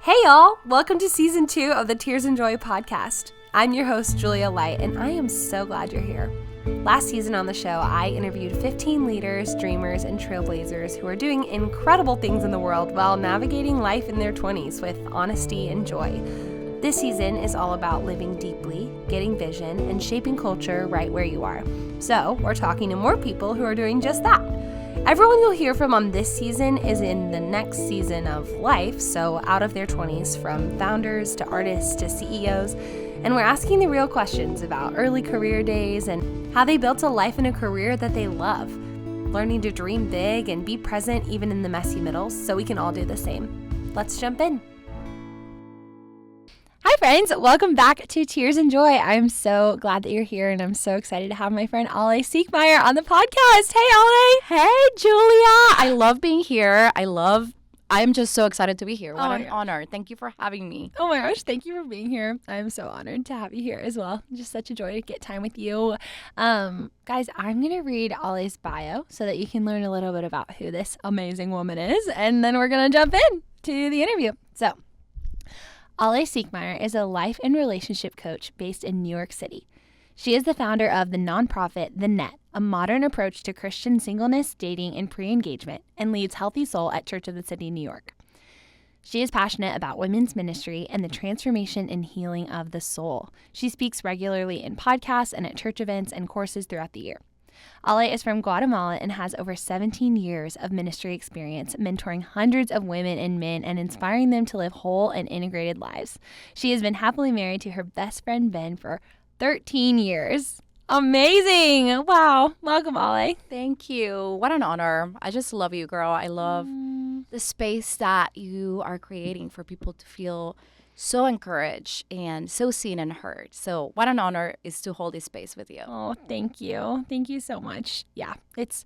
Hey y'all, welcome to season 2 of the Tears and Joy podcast. I'm your host, Julia Light, and I am so glad you're here. Last season on the show, I interviewed 15 leaders, dreamers, and trailblazers who are doing incredible things in the world while navigating life in their 20s with honesty and joy. This season is all about living deeply, getting vision, and shaping culture right where you are. So, we're talking to more people who are doing just that. Everyone you'll hear from on this season is in the next season of life, so out of their 20s, from founders to artists to CEOs, and we're asking the real questions about early career days and how they built a life and a career that they love, learning to dream big and be present even in the messy middles so we can all do the same. Let's jump in. Hi friends, welcome back to Tears and Joy. I'm so glad that you're here and I'm so excited to have my friend Ale Siekmeier on the podcast. Hey Ale! Hey Julia! I love being here. I'm just so excited to be here. What an honor. Thank you for having me. Oh my gosh, thank you for being here. I'm so honored to have you here as well. Just such a joy to get time with you. Guys, I'm going to read Ale's bio so that you can learn a little bit about who this amazing woman is, and then we're going to jump in to the interview. So, Ale Siekmeier is a life and relationship coach based in New York City. She is the founder of the nonprofit The Nett, a modern approach to Christian singleness, dating, and pre-engagement, and leads Healthy Soul at Church of the City, New York. She is passionate about women's ministry and the transformation and healing of the soul. She speaks regularly in podcasts and at church events and courses throughout the year. Ale is from Guatemala and has over 17 years of ministry experience, mentoring hundreds of women and men and inspiring them to live whole and integrated lives. She has been happily married to her best friend, Ben, for 13 years. Amazing. Wow. Welcome, Ale. Thank you. What an honor. I just love you, girl. I love the space that you are creating for people to feel so encouraged and so seen and heard. So what an honor is to hold this space with you. Oh, thank you. Thank you so much. Yeah, it's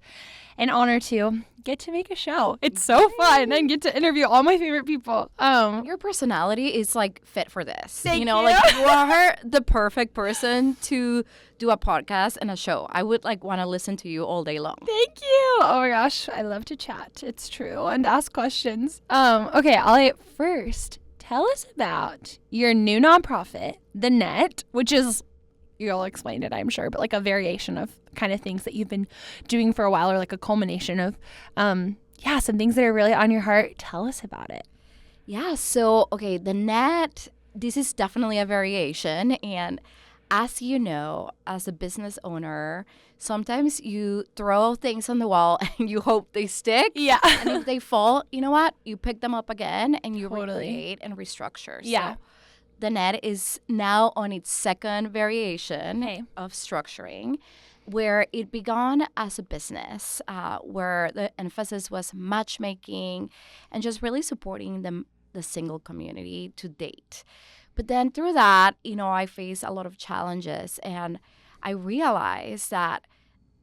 an honor to get to make a show. It's so fun and get to interview all my favorite people. Your personality is like fit for this. Thank you. Like you are the perfect person to do a podcast and a show. I would like want to listen to you all day long. Thank you. Oh my gosh, I love to chat. It's true, and ask questions. Okay, Ale, first, tell us about your new nonprofit, The Nett, which is, you'll explain it, I'm sure, but like a variation of kind of things that you've been doing for a while, or like a culmination of, some things that are really on your heart. Tell us about it. Yeah, so, okay, The Nett, this is definitely a variation. And as you know, as a business owner, sometimes you throw things on the wall and you hope they stick. Yeah. And if they fall, you know what? You pick them up again and you recreate and restructure. Yeah. So The Nett is now on its second variation of structuring, where it began as a business, where the emphasis was matchmaking and just really supporting the single community to date. But then through that, I faced a lot of challenges, and I realized that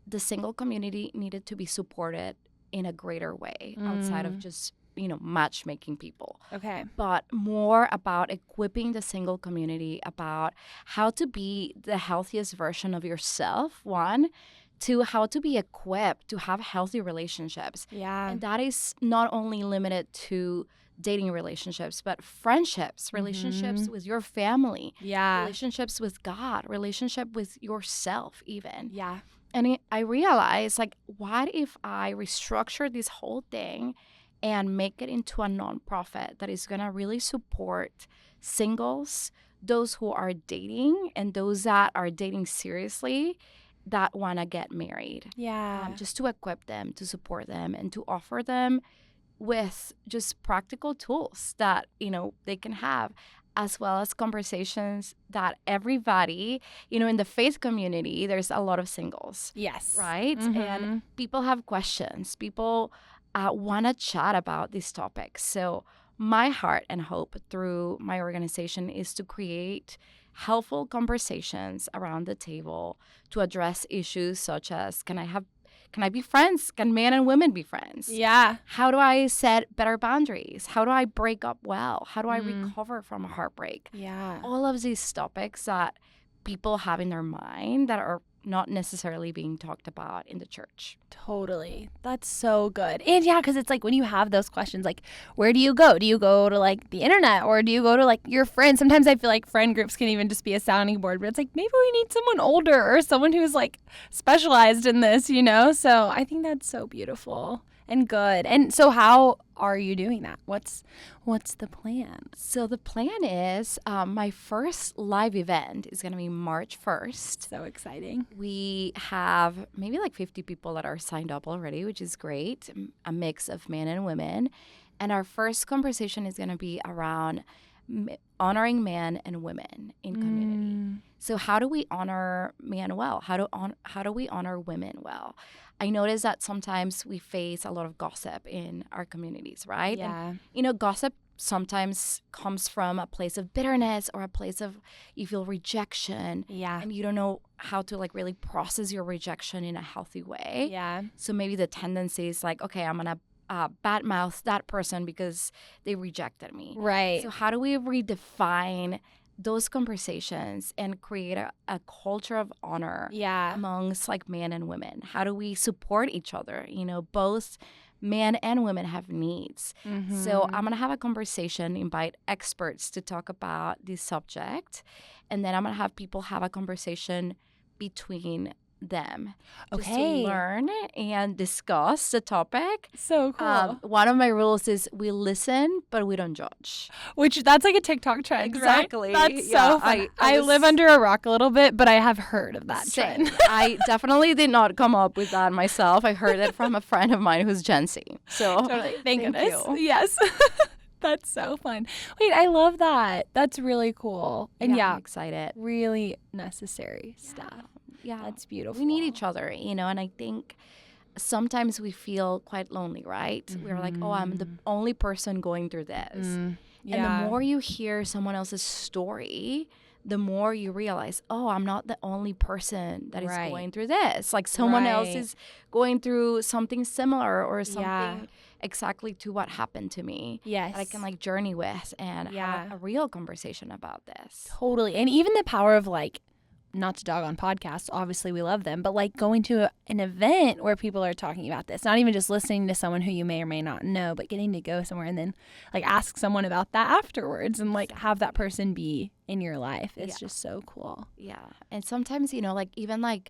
the single community needed to be supported in a greater way outside of just, matchmaking people. Okay. But more about equipping the single community about how to be the healthiest version of yourself, one, to how to be equipped to have healthy relationships. Yeah. And that is not only limited to dating relationships, but friendships, relationships with your family, relationships with God, relationship with yourself even. Yeah. And I realized, like, what if I restructure this whole thing and make it into a nonprofit that is going to really support singles, those who are dating, and those that are dating seriously that want to get married. Yeah. Just to equip them, to support them, and to offer them with just practical tools that, they can have, as well as conversations that everybody, in the faith community, there's a lot of singles. Yes. Right? Mm-hmm. And people have questions. People want to chat about these topics. So my heart and hope through my organization is to create helpful conversations around the table to address issues such as, can I be friends? Can men and women be friends? Yeah. How do I set better boundaries? How do I break up well? How do I recover from a heartbreak? Yeah. All of these topics that people have in their mind that are not necessarily being talked about in the church. Totally. That's so good. And yeah, because it's like when you have those questions, like, where do you go? Do you go to like the internet or do you go to like your friends? Sometimes I feel like friend groups can even just be a sounding board, but it's like maybe we need someone older or someone who's like specialized in this, you know? So I think that's so beautiful and good. And so how are you doing that? What's the plan? So the plan is my first live event is going to be March 1st. So exciting. We have maybe like 50 people that are signed up already, which is great, a mix of men and women. And our first conversation is going to be around honoring men and women in community. So how do we honor men well? How do we honor women well? I notice that sometimes we face a lot of gossip in our communities, right? Yeah. And, gossip sometimes comes from a place of bitterness or a place of you feel rejection. Yeah. And you don't know how to like really process your rejection in a healthy way. Yeah. So maybe the tendency is like, okay, I'm going to badmouth that person because they rejected me. Right. So how do we redefine those conversations and create a culture of honor amongst like men and women? How do we support each other? Both men and women have needs. So I'm going to have a conversation, invite experts to talk about this subject, and then I'm going to have people have a conversation between them just to learn and discuss the topic. So cool. One of my rules is we listen, but we don't judge. Which that's like a TikTok trend, exactly. Right? That's so fun. I live under a rock a little bit, but I have heard of that trend. I definitely did not come up with that myself. I heard it from a friend of mine who's Gen Z. So totally. Thank goodness. You. Yes. That's so fun. Wait, I love that. That's really cool. And I'm excited. Really necessary stuff. Yeah. That's beautiful. We need each other, and I think sometimes we feel quite lonely, right? We're like, oh, I'm the only person going through this. And the more you hear someone else's story, the more you realize, oh, I'm not the only person that is going through this. Like someone else is going through something similar or something exactly to what happened to me. Yes. That I can like journey with and have a real conversation about this. Totally. And even the power of like, not to dog on podcasts, obviously we love them, but like going to an event where people are talking about this, not even just listening to someone who you may or may not know, but getting to go somewhere and then like ask someone about that afterwards and like have that person be in your life. It's just so cool. Yeah. And sometimes, like even like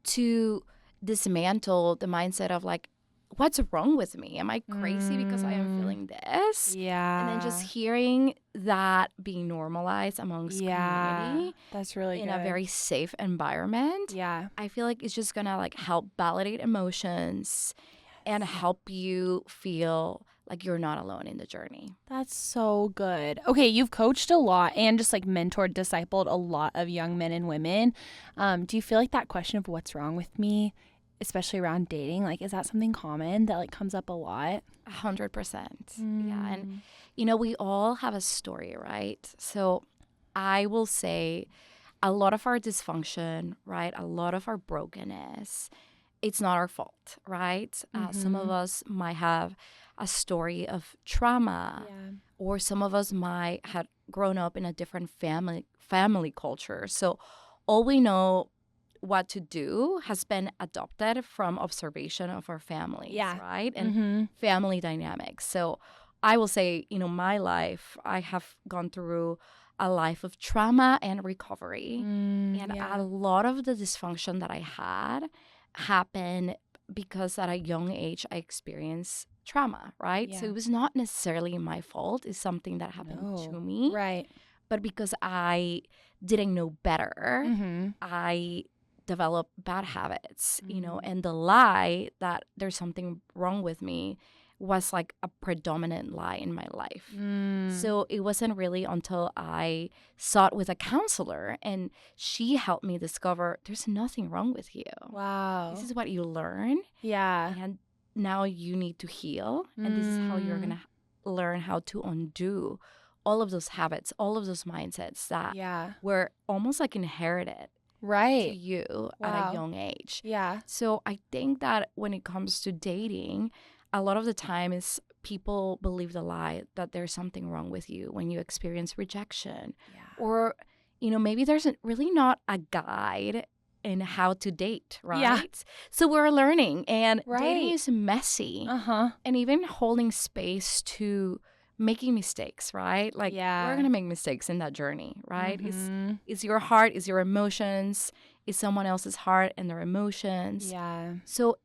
to dismantle the mindset of like, what's wrong with me? Am I crazy because I am feeling this? Yeah. And then just hearing that being normalized amongst community. That's really in good. a very safe environment. Yeah. I feel like it's just gonna like help validate emotions and help you feel like you're not alone in the journey. That's so good. Okay, you've coached a lot and just like mentored, discipled a lot of young men and women. Do you feel like that question of what's wrong with me, especially around dating, like is that something common that like comes up a lot? 100%. Yeah. And we all have a story, right? So I will say a lot of our dysfunction, right? A lot of our brokenness, it's not our fault, right? Some of us might have a story of trauma, or some of us might have grown up in a different family culture. So all we know what to do has been adopted from observation of our families, right? And family dynamics. So I will say, my life, I have gone through a life of trauma and recovery. And a lot of the dysfunction that I had happened because at a young age I experienced trauma, right? So it was not necessarily my fault. It's something that happened to me. Right. But because I didn't know better, I develop bad habits, and the lie that there's something wrong with me was like a predominant lie in my life. So it wasn't really until I sought with a counselor and she helped me discover there's nothing wrong with you. Wow. This is what you learn. Yeah. And now you need to heal. And this is how you're going to learn how to undo all of those habits, all of those mindsets that were almost like inherited to you at a young age. Yeah. So I think that when it comes to dating, a lot of the time is people believe the lie that there's something wrong with you when you experience rejection. Or, maybe there's really not a guide in how to date, right? Yeah. So we're learning, and dating Right. is messy. And even holding space to making mistakes, right? Like Yeah. we're gonna make mistakes in that journey, right? Mhm. Is your heart, is your emotions, is someone else's heart and their emotions. Yeah. So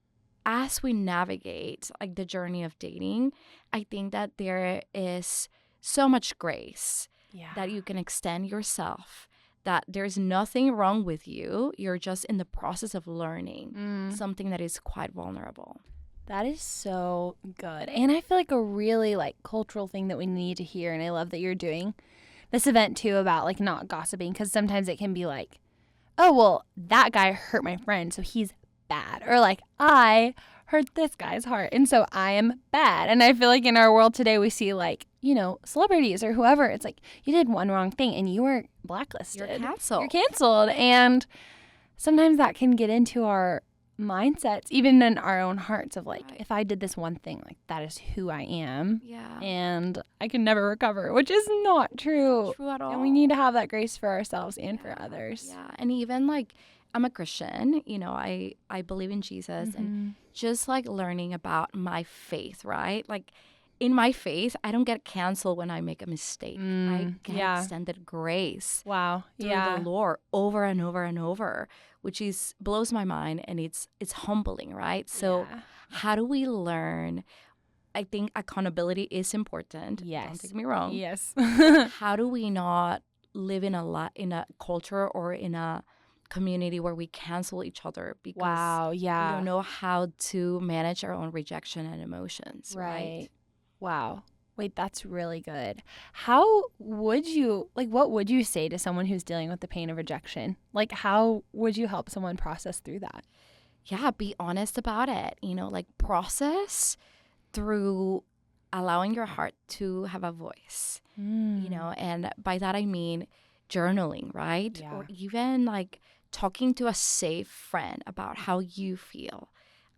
as we navigate like the journey of dating, I think that there is so much grace Yeah. that you can extend yourself, that there's nothing wrong with you. You're just in the process of learning something that is quite vulnerable. That is so good. And I feel like a really like cultural thing that we need to hear. And I love that you're doing this event too about like not gossiping, because sometimes it can be like, oh, well, that guy hurt my friend, so he's bad. Or like, I hurt this guy's heart, and so I am bad. And I feel like in our world today, we see like, you know, celebrities or whoever. It's like, you did one wrong thing and you were blacklisted. You're canceled. You're canceled. And sometimes that can get into our mindsets, even in our own hearts, of like, if I did this one thing, like that is who I am. Yeah. And I can never recover, which is not true. True at all. And we need to have that grace for ourselves and for others. Yeah. And even like, I'm a Christian, you know, I believe in Jesus, and just like learning about my faith, right? Like in my faith, I don't get canceled when I make a mistake. I get extended grace. Wow. Through the Lord over and over and over, which is blows my mind, and it's humbling, right? So how do we learn? I think accountability is important. Yes. Don't take me wrong. Yes. How do we not live in a culture or in a community where we cancel each other because we don't know how to manage our own rejection and emotions, right? Wow. Wait, that's really good. How would you, like, what would you say to someone who's dealing with the pain of rejection? Like, how would you help someone process through that? Yeah, be honest about it. You know, like process through allowing your heart to have a voice, you know, and by that I mean journaling, right? Yeah. Or even like talking to a safe friend about how you feel.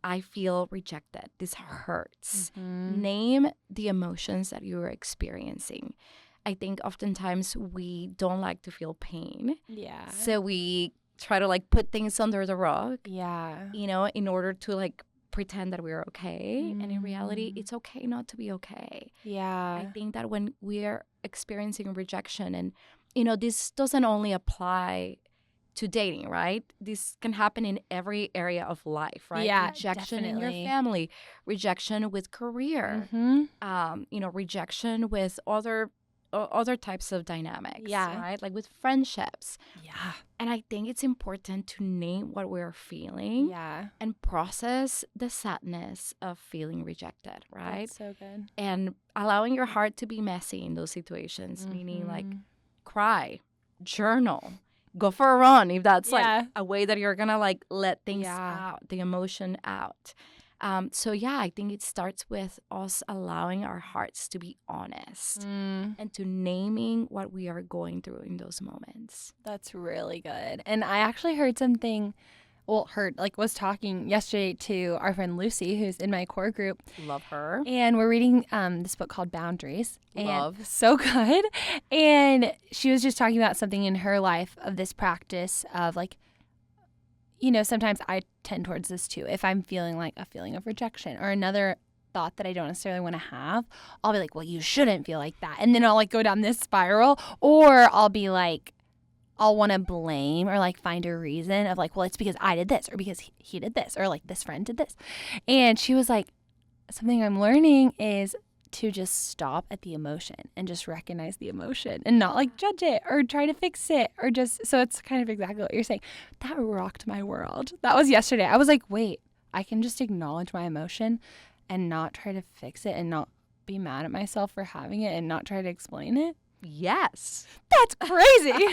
I feel rejected. This hurts. Name the emotions that you're experiencing. I think oftentimes we don't like to feel pain. Yeah. So we try to like put things under the rug. Yeah. You know, in order to like pretend that we're okay. And in reality, it's okay not to be okay. Yeah. I think that when we are experiencing rejection, and, you know, this doesn't only apply to dating, right? This can happen in every area of life, right? Yeah, rejection definitely. in your family, rejection with career, you know, rejection with other types of dynamics, right? Like with friendships. Yeah. And I think it's important to name what we're feeling and process the sadness of feeling rejected, right? That's so good. And allowing your heart to be messy in those situations, meaning like cry, journal, go for a run if that's like a way that you're gonna like let things out, the emotion out. So yeah, I think it starts with us allowing our hearts to be honest and to naming what we are going through in those moments. That's really good. And I actually heard something, was talking yesterday to our friend Lucy, who's in my core group. Love her. And we're reading this book called Boundaries. Love. And so good. And she was just talking about something in her life of this practice of like, you know, sometimes I tend towards this too. If I'm feeling like a feeling of rejection or another thought that I don't necessarily want to have, I'll be like, well, you shouldn't feel like that. And then I'll like go down this spiral, or I'll be like, I'll want to blame or like find a reason of like, well, it's because I did this or because he did this or like this friend did this. And she was like, something I'm learning is to just stop at the emotion and just recognize the emotion and not like judge it or try to fix it or just, so it's kind of exactly what you're saying. That rocked my world. That was yesterday. I was like, wait, I can just acknowledge my emotion and not try to fix it and not be mad at myself for having it and not try to explain it. Yes. That's crazy.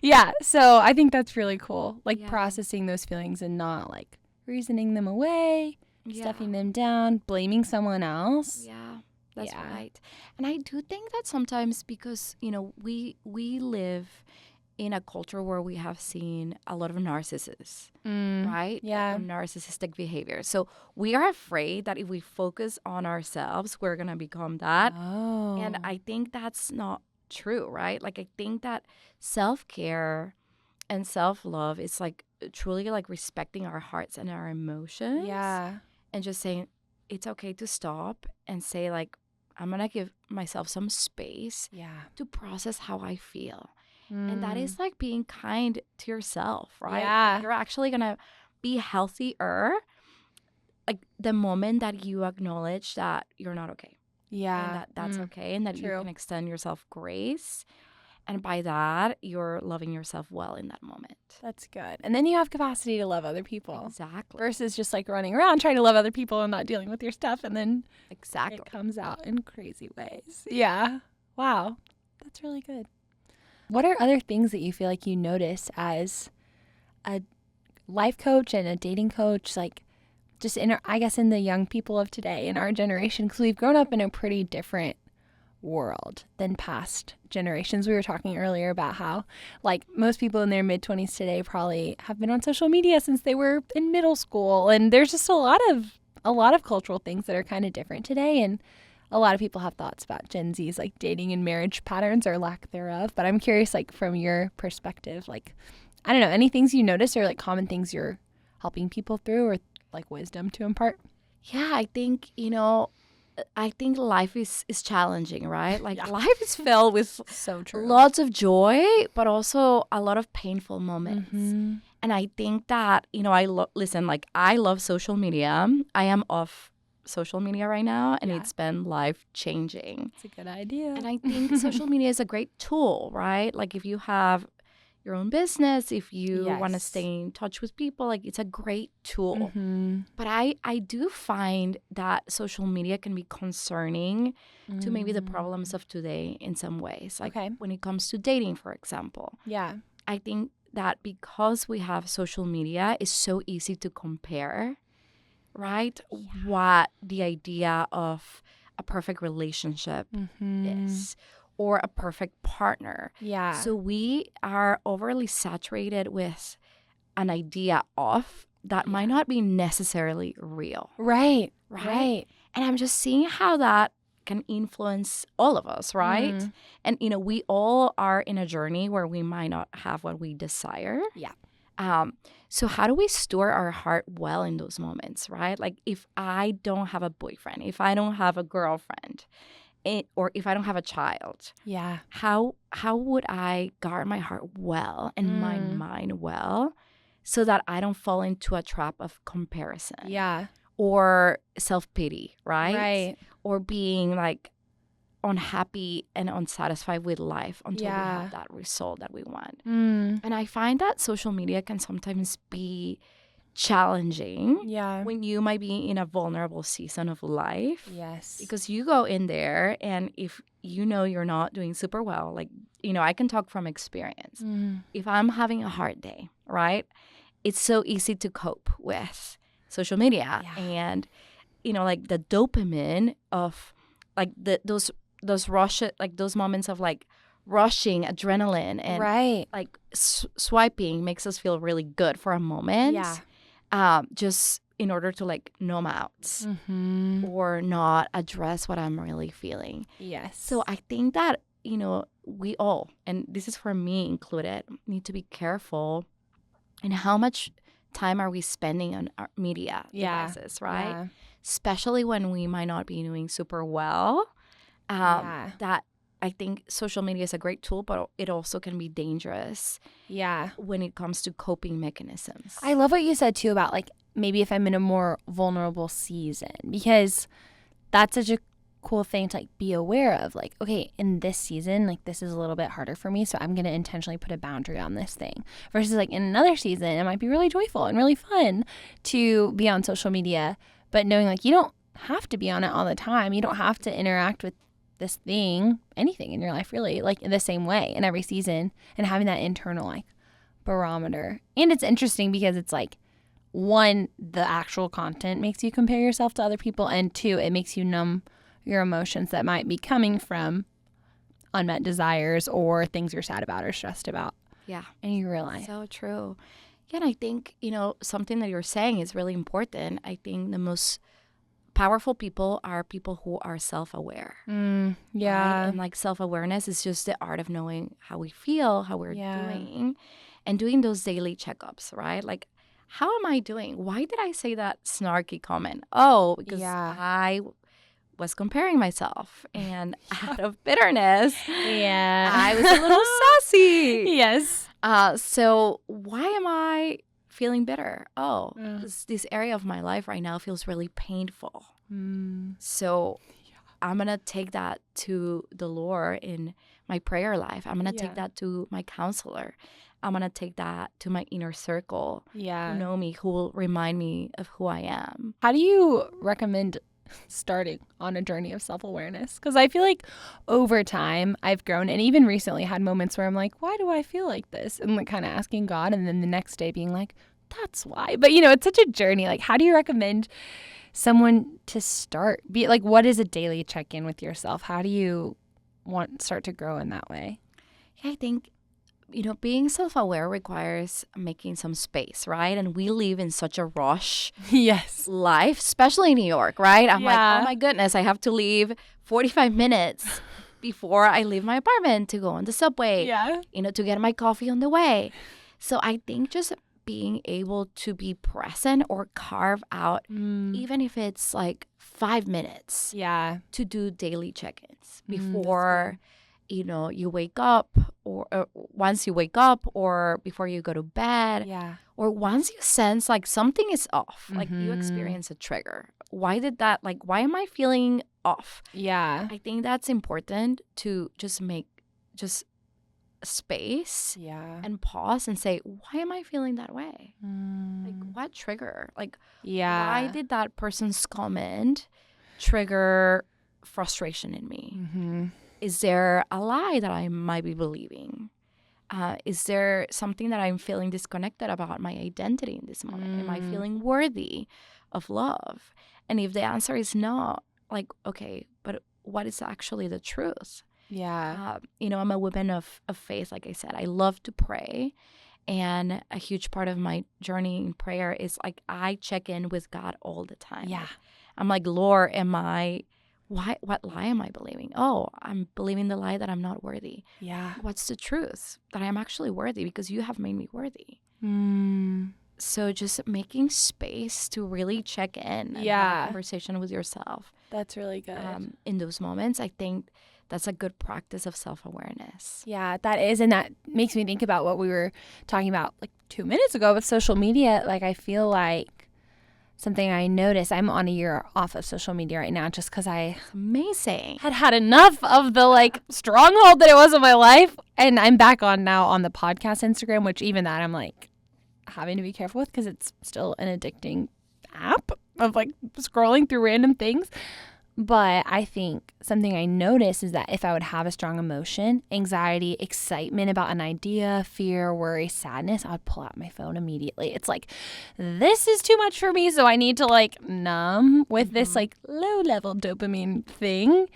Yeah. So I think that's really cool. Like processing those feelings and not like reasoning them away, stuffing them down, blaming someone else. Yeah, that's right. And I do think that sometimes because, you know, we live in a culture where we have seen a lot of narcissists, right? Yeah. Narcissistic behavior. So we are afraid that if we focus on ourselves, we're going to become that. Oh. And I think that's not true, right? Like I think that self-care And self-love is like truly like respecting our hearts and our emotions. Yeah. And just saying it's okay to stop and say like, I'm going to give myself some space to process how I feel. And that is like being kind to yourself, right? Yeah. You're actually going to be healthier like the moment that you acknowledge that you're not okay. Yeah. And that's okay. And that you can extend yourself grace. And by that, you're loving yourself well in that moment. That's good. And then you have capacity to love other people. Exactly. Versus just like running around trying to love other people and not dealing with your stuff. And then it comes out in crazy ways. Yeah. Wow. That's really good. What are other things that you feel like you notice as a life coach and a dating coach, like just in the young people of today, in our generation, because we've grown up in a pretty different world than past generations. We were talking earlier about how like most people in their mid-20s today probably have been on social media since they were in middle school, and there's just a lot of cultural things that are kind of different today, and a lot of people have thoughts about Gen Z's like dating and marriage patterns or lack thereof. But I'm curious, like from your perspective, like I don't know, any things you notice or like common things you're helping people through or like wisdom to impart? Yeah, I think life is challenging, right? Like life is filled with so true. Lots of joy, but also a lot of painful moments. Mm-hmm. And I think that, I love social media. I am off social media right now, and it's been life-changing. It's a good idea. And I think social media is a great tool, right? Like if you have your own business, if you want to stay in touch with people, like it's a great tool. Mm-hmm. But I do find that social media can be concerning to maybe the problems of today in some ways. Like when it comes to dating, for example. Yeah. I think that because we have social media, it's so easy to compare, right? Yeah. What the idea of a perfect relationship is, or a perfect partner. Yeah. So we are overly saturated with an idea of that might not be necessarily real. Right. And I'm just seeing how that can influence all of us, right? And, we all are in a journey where we might not have what we desire. Yeah. So how do we store our heart well in those moments, right? Like if I don't have a boyfriend, if I don't have a girlfriend, or if I don't have a child, how would I guard my heart well and my mind well so that I don't fall into a trap of comparison? Yeah. Or self-pity, right? Right. Or being like unhappy and unsatisfied with life until we have that result that we want. And I find that social media can sometimes be challenging when you might be in a vulnerable season of life. Yes. Because you go in there and if you're not doing super well, like, I can talk from experience. If I'm having a hard day, right? It's so easy to cope with social media and, like the dopamine of like those rush, like those moments of like rushing adrenaline and like swiping makes us feel really good for a moment. Just in order to like numb out or not address what I'm really feeling. Yes. So I think that, we all, and this is for me included, need to be careful in how much time are we spending on our media devices, right? Yeah. Especially when we might not be doing super well. That I think social media is a great tool, but it also can be dangerous. When it comes to coping mechanisms. I love what you said too about like maybe if I'm in a more vulnerable season, because that's such a cool thing to like be aware of. Like, okay, in this season, like this is a little bit harder for me, so I'm going to intentionally put a boundary on this thing. Versus like in another season, it might be really joyful and really fun to be on social media, but knowing like you don't have to be on it all the time. You don't have to interact with this thing, anything in your life really, like in the same way in every season, and having that internal like barometer. And it's interesting because it's like, one, the actual content makes you compare yourself to other people, and two, it makes you numb your emotions that might be coming from unmet desires or things you're sad about or stressed about. Yeah. And you realize. So true. Yeah, and I think, something that you're saying is really important. I think the most powerful people are people who are self-aware. Yeah. Right? And like self-awareness is just the art of knowing how we feel, how we're doing. and doing those daily checkups, right? Like, how am I doing? Why did I say that snarky comment? Oh, because I was comparing myself, and out of bitterness, I was a little sassy. Yes. So why am I feeling bitter? Oh, this area of my life right now feels really painful. So I'm going to take that to the Lord in my prayer life. I'm going to take that to my counselor. I'm going to take that to my inner circle who know me, who will remind me of who I am. How do you recommend starting on a journey of self-awareness? Because I feel like over time I've grown, and even recently had moments where I'm like, why do I feel like this? And like kind of asking God, and then the next day being like, that's why. But it's such a journey. Like, how do you recommend someone to start? Be like, what is a daily check-in with yourself? How do you start to grow in that way? I think being self-aware requires making some space, right? And we live in such a rush life, especially in New York, right? I'm like, oh my goodness, I have to leave 45 minutes before I leave my apartment to go on the subway, to get my coffee on the way. So I think just being able to be present or carve out, even if it's like 5 minutes to do daily check-ins before you wake up, or once you wake up, or before you go to bed, or once you sense like something is off, like you experience a trigger. Why am I feeling off? I think that's important to just make space and pause and say, why am I feeling that way? Like, what trigger? Like, why did that person's comment trigger frustration in me? Is there a lie that I might be believing? Is there something that I'm feeling disconnected about my identity in this moment? Am I feeling worthy of love? And if the answer is no, like, okay, but what is actually the truth? I'm a woman of faith, like I said. I love to pray. And a huge part of my journey in prayer is like I check in with God all the time. I'm like, Lord, what lie am I believing? Oh, I'm believing the lie that I'm not worthy. What's the truth? That I'm actually worthy because you have made me worthy. So just making space to really check in and have a conversation with yourself. That's really good. In those moments, I think that's a good practice of self-awareness. Yeah, that is. And that makes me think about what we were talking about like 2 minutes ago with social media. Like, I feel like something I noticed, I'm on a year off of social media right now just because I had enough of the like stronghold that it was in my life. And I'm back on now on the podcast Instagram, which even that I'm like having to be careful with because it's still an addicting app of like scrolling through random things. But I think something I noticed is that if I would have a strong emotion, anxiety, excitement about an idea, fear, worry, sadness, I would pull out my phone immediately. It's like, this is too much for me, so I need to like numb with this like low level dopamine thing.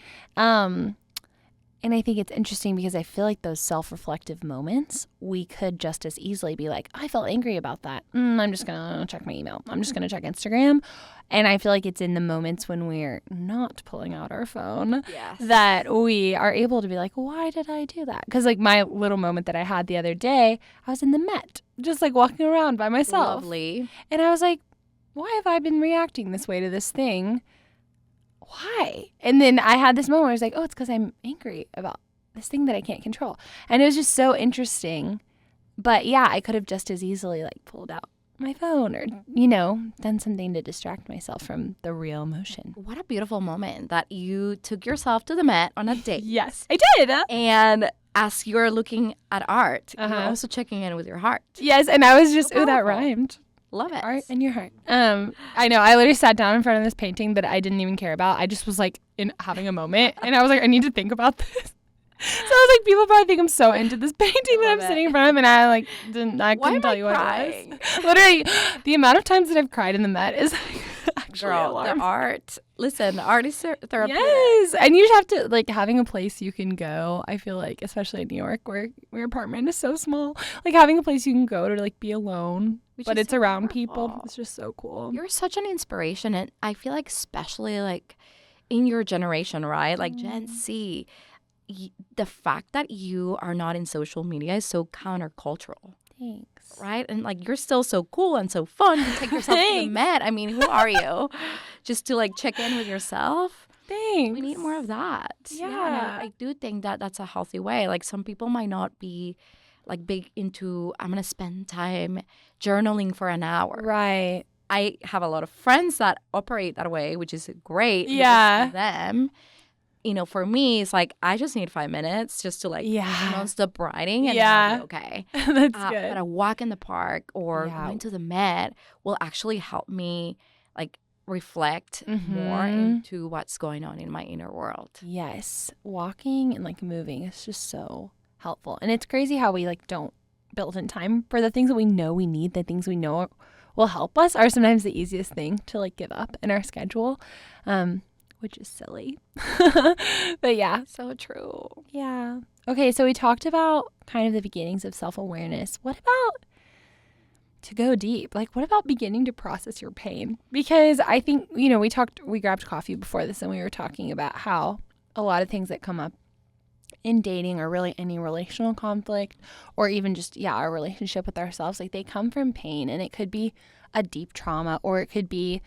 And I think it's interesting because I feel like those self-reflective moments, we could just as easily be like, I felt angry about that. I'm just going to check my email. I'm just going to check Instagram. And I feel like it's in the moments when we're not pulling out our phone that we are able to be like, why did I do that? Because like my little moment that I had the other day, I was in the Met, just like walking around by myself. Lovely. And I was like, why have I been reacting this way to this thing? Why? And then I had this moment where I was like, oh, it's because I'm angry about this thing that I can't control. And it was just so interesting. But yeah, I could have just as easily like pulled out my phone or, done something to distract myself from the real emotion. What a beautiful moment that you took yourself to the Met on a date. Yes, I did. And as you're looking at art, you're also checking in with your heart. Yes, and I was just, that rhymed. Love it. Art and your heart. I know. I literally sat down in front of this painting that I didn't even care about. I just was like having a moment, and I was like, I need to think about this. So I was like, people probably think I'm so into this painting that I'm sitting in front of, and I like couldn't tell you what it was. Literally, the amount of times that I've cried in the Met is actually alarming. The art. Listen, art is therapeutic. Yes, and you just have to like having a place you can go. I feel like, especially in New York, where your apartment is so small, like having a place you can go to like be alone. But it's around people. It's just so cool. You're such an inspiration. And I feel like especially like in your generation, right? Like Gen Z, the fact that you are not in social media is so countercultural. Thanks. Right? And like, you're still so cool and so fun. You take yourself to the Met. I mean, who are you? Just to like check in with yourself. Thanks. We need more of that. Yeah. And I do think that that's a healthy way. Like, some people might not be like big into, I'm going to spend time journaling for an hour. Right. I have a lot of friends that operate that way, which is great. Yeah. For them. You know, for me, it's like, I just need 5 minutes just to like non-stop writing and I'll be okay. That's good. But a walk in the park or going to the Met will actually help me like reflect more into what's going on in my inner world. Yes. Walking and like moving is just so helpful. And it's crazy how we like don't build in time for the things that we know we need, the things we know will help us are sometimes the easiest thing to like give up in our schedule. Which is silly. But yeah. So true. Yeah. Okay, so we talked about kind of the beginnings of self-awareness. What about, to go deep, like what about beginning to process your pain? Because I think, you know, we grabbed coffee before this and we were talking about how a lot of things that come up in dating or really any relational conflict or even just, our relationship with ourselves, like they come from pain, and it could be a deep trauma or it could be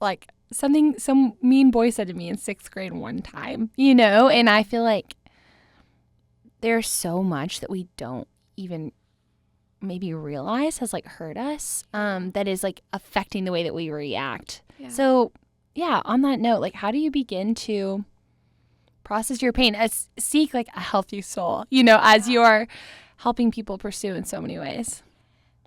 like something some mean boy said to me in 6th grade one time, you know, and I feel like there's so much that we don't even maybe realize has like hurt us, that is like affecting the way that we react. Yeah. So on that note, like how do you begin to process your pain, as seek like a healthy soul, you know, as you are helping people pursue in so many ways?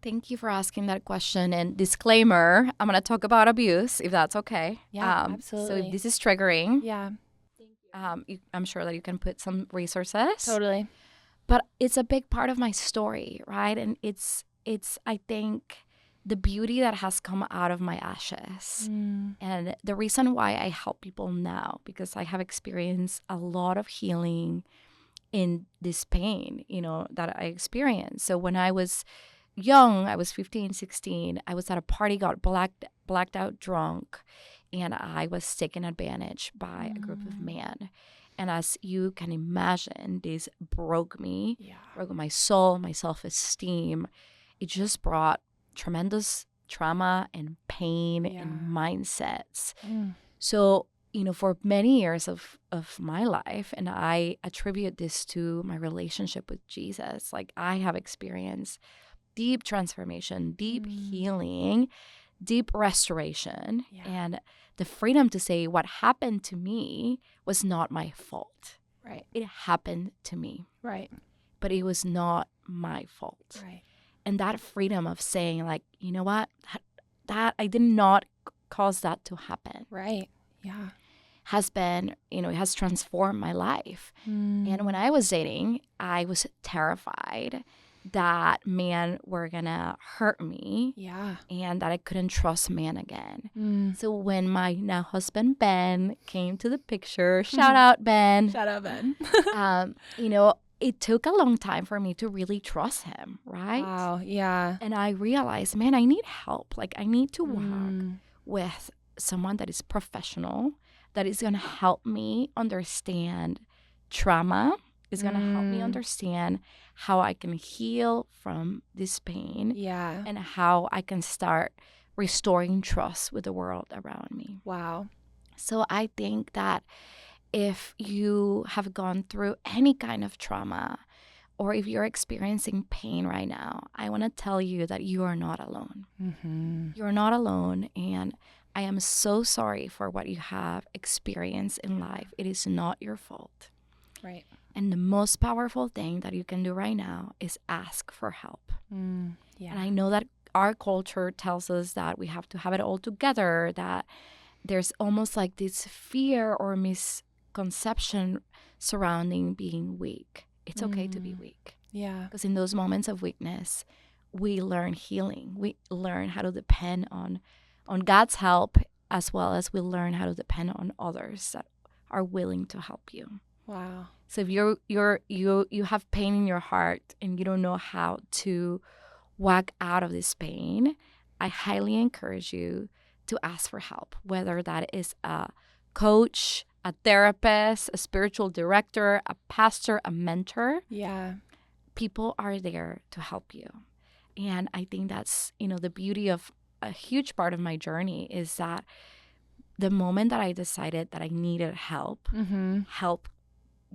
Thank you for asking that question. And disclaimer, I'm going to talk about abuse, if that's okay. Yeah, absolutely. So if this is triggering, Thank you. I'm sure that you can put some resources. Totally. But it's a big part of my story, right? And it's I think, the beauty that has come out of my ashes. And the reason why I help people now, because I have experienced a lot of healing in this pain, you know, that I experienced. So when I was young, I was 15, 16, I was at a party, got blacked out drunk, and I was taken advantage by a group of men. And as you can imagine, this broke me, broke my soul, my self-esteem. It just brought tremendous trauma and pain and mindsets. So, you know, for many years of my life, and I attribute this to my relationship with Jesus, like I have experienced deep transformation, deep healing, deep restoration, and the freedom to say what happened to me was not my fault. Right. It happened to me. Right. But it was not my fault. Right. And that freedom of saying, like, you know what, that I did not cause that to happen. Right. Yeah. Has been, you know, it has transformed my life. And when I was dating, I was terrified that men were gonna hurt me, and that I couldn't trust men again. So when my now husband Ben came to the picture, shout out Ben, you know, it took a long time for me to really trust him, right? Wow, yeah. And I realized, man, I need help. Like, I need to work with someone that is professional, that is gonna help me understand trauma, is going to help me understand how I can heal from this pain, and how I can start restoring trust with the world around me. Wow. So I think that if you have gone through any kind of trauma, or if you're experiencing pain right now, I want to tell you that you are not alone. You're not alone, and I am so sorry for what you have experienced in life. It is not your fault. Right. And the most powerful thing that you can do right now is ask for help. And I know that our culture tells us that we have to have it all together, that there's almost like this fear or misconception surrounding being weak. It's okay to be weak. Yeah. Because in those moments of weakness, we learn healing. We learn how to depend on God's help, as well as we learn how to depend on others that are willing to help you. Wow. So if you have pain in your heart and you don't know how to walk out of this pain, I highly encourage you to ask for help, whether that is a coach, a therapist, a spiritual director, a pastor, a mentor. Yeah. People are there to help you. And I think that's, the beauty of a huge part of my journey is that the moment that I decided that I needed help, help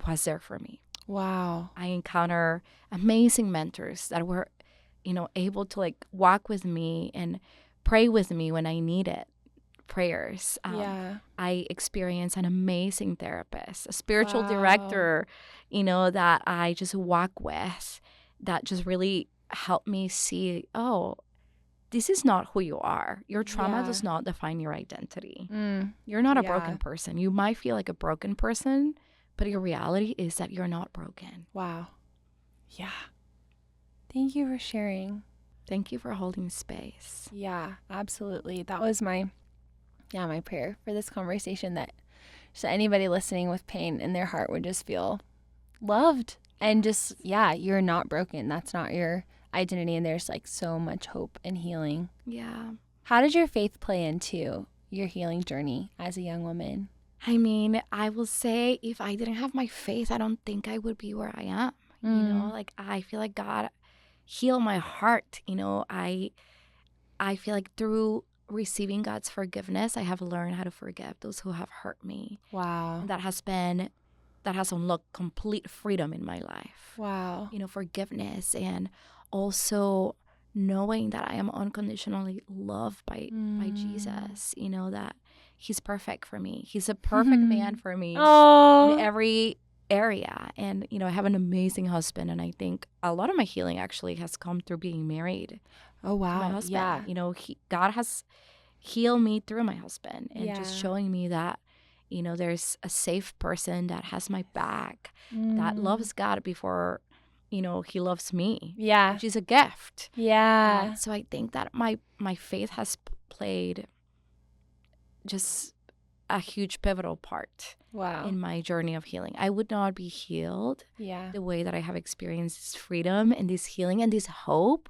was there for me. Wow. I encounter amazing mentors that were, able to like walk with me and pray with me when I needed prayers. I experienced an amazing therapist, a spiritual director, that I just walk with, that just really helped me see, oh, this is not who you are. Your trauma does not define your identity. You're not a broken person. You might feel like a broken person, but your reality is that you're not broken. Wow. Yeah. Thank you for sharing. Thank you for holding space. Yeah, absolutely. That was my prayer for this conversation, that just anybody listening with pain in their heart would just feel loved and just, you're not broken. That's not your identity. And there's like so much hope and healing. Yeah. How did your faith play into your healing journey as a young woman? I mean, I will say if I didn't have my faith, I don't think I would be where I am. Like I feel like God healed my heart. I feel like through receiving God's forgiveness, I have learned how to forgive those who have hurt me. Wow. And that has unlocked complete freedom in my life. Wow. Forgiveness, and also knowing that I am unconditionally loved by Jesus, that he's perfect for me. He's a perfect man for me in every area. And, I have an amazing husband. And I think a lot of my healing actually has come through being married. Oh, wow. To my husband. Yeah. God has healed me through my husband and just showing me that, there's a safe person that has my back, that loves God before, he loves me. Yeah. Which is a gift. Yeah. So I think that my faith has played just a huge pivotal part in my journey of healing. I would not be healed the way that I have experienced this freedom and this healing and this hope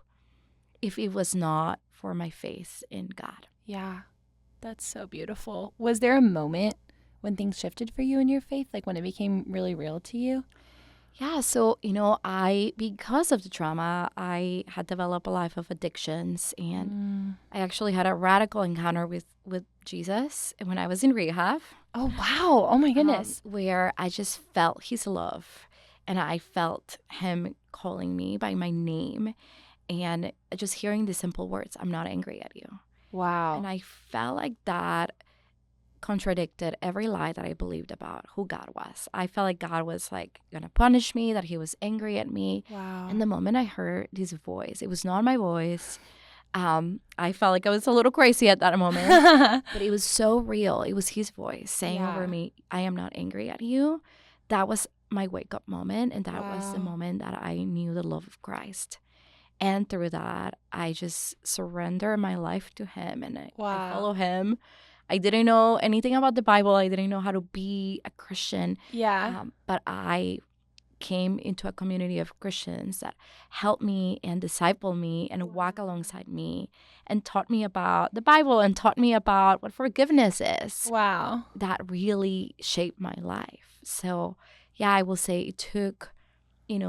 if it was not for my faith in God. Yeah, that's so beautiful. Was there a moment when things shifted for you in your faith, like when it became really real to you? Yeah, so, because of the trauma, I had developed a life of addictions, and I actually had a radical encounter with Jesus when I was in rehab. Oh, wow. Oh, my goodness. Where I just felt his love, and I felt him calling me by my name, and just hearing the simple words, "I'm not angry at you." Wow. And I felt like that contradicted every lie that I believed about who God was. I felt like God was like going to punish me, that he was angry at me. Wow. And the moment I heard his voice, it was not my voice. I felt like I was a little crazy at that moment, but it was so real. It was his voice saying over me, "I am not angry at you." That was my wake up moment. And that was the moment that I knew the love of Christ. And through that, I just surrender my life to him, and I follow him. I didn't know anything about the Bible. I didn't know how to be a Christian. Yeah. But I came into a community of Christians that helped me and discipled me and walk alongside me and taught me about the Bible and taught me about what forgiveness is. Wow. That really shaped my life. So, I will say it took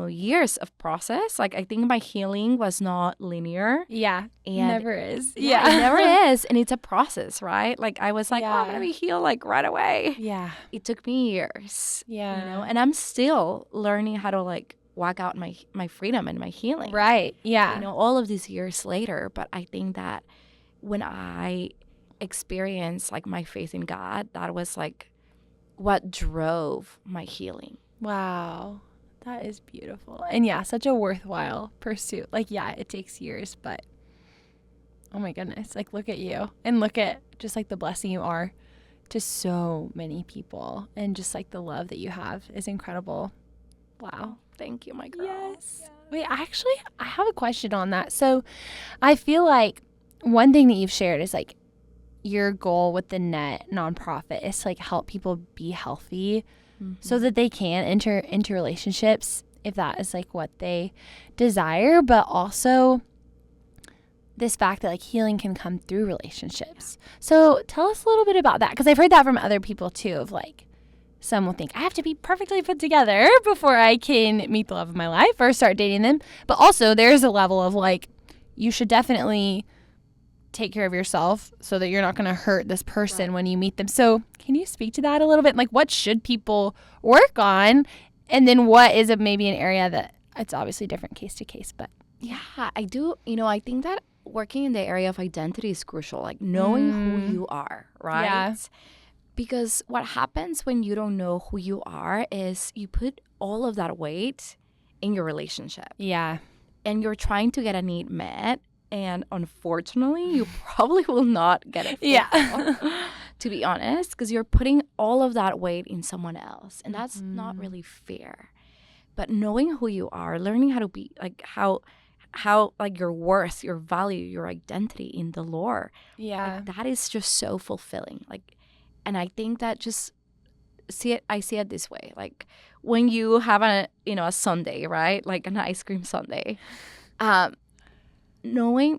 years of process. Like, I think my healing was not linear. Yeah, and never is. It never is. And it's a process, right? Like, I was like, I'm going to be healed like right away. Yeah. It took me years. Yeah. And I'm still learning how to like walk out my freedom and my healing. Right. Yeah. All of these years later. But I think that when I experienced like my faith in God, that was like what drove my healing. Wow. That is beautiful. And such a worthwhile pursuit. Like, it takes years, but oh my goodness. Like, look at you and look at just like the blessing you are to so many people, and just like the love that you have is incredible. Wow. Thank you, my girl. Yes. Wait, actually, I have a question on that. So I feel like one thing that you've shared is like your goal with the Nett nonprofit is to like help people be healthy. So that they can enter into relationships if that is like what they desire, but also this fact that like healing can come through relationships. So tell us a little bit about that, because I've heard that from other people too, of like some will think I have to be perfectly put together before I can meet the love of my life or start dating them. But also there's a level of like you should definitely take care of yourself so that you're not going to hurt this person when you meet them. So can you speak to that a little bit? Like, what should people work on? And then what is maybe an area that it's obviously different case to case, but. Yeah, I do. I think that working in the area of identity is crucial, like knowing who you are, right? Yeah. Because what happens when you don't know who you are is you put all of that weight in your relationship. Yeah. And you're trying to get a need met. And unfortunately, you probably will not get it fulfilled, to be honest, because you're putting all of that weight in someone else. And that's not really fair. But knowing who you are, learning how to be, like how like your worth, your value, your identity in the Lord. Yeah. Like, that is just so fulfilling. Like, and I think that just I see it this way. Like when you have a sundae, right? Like an ice cream sundae.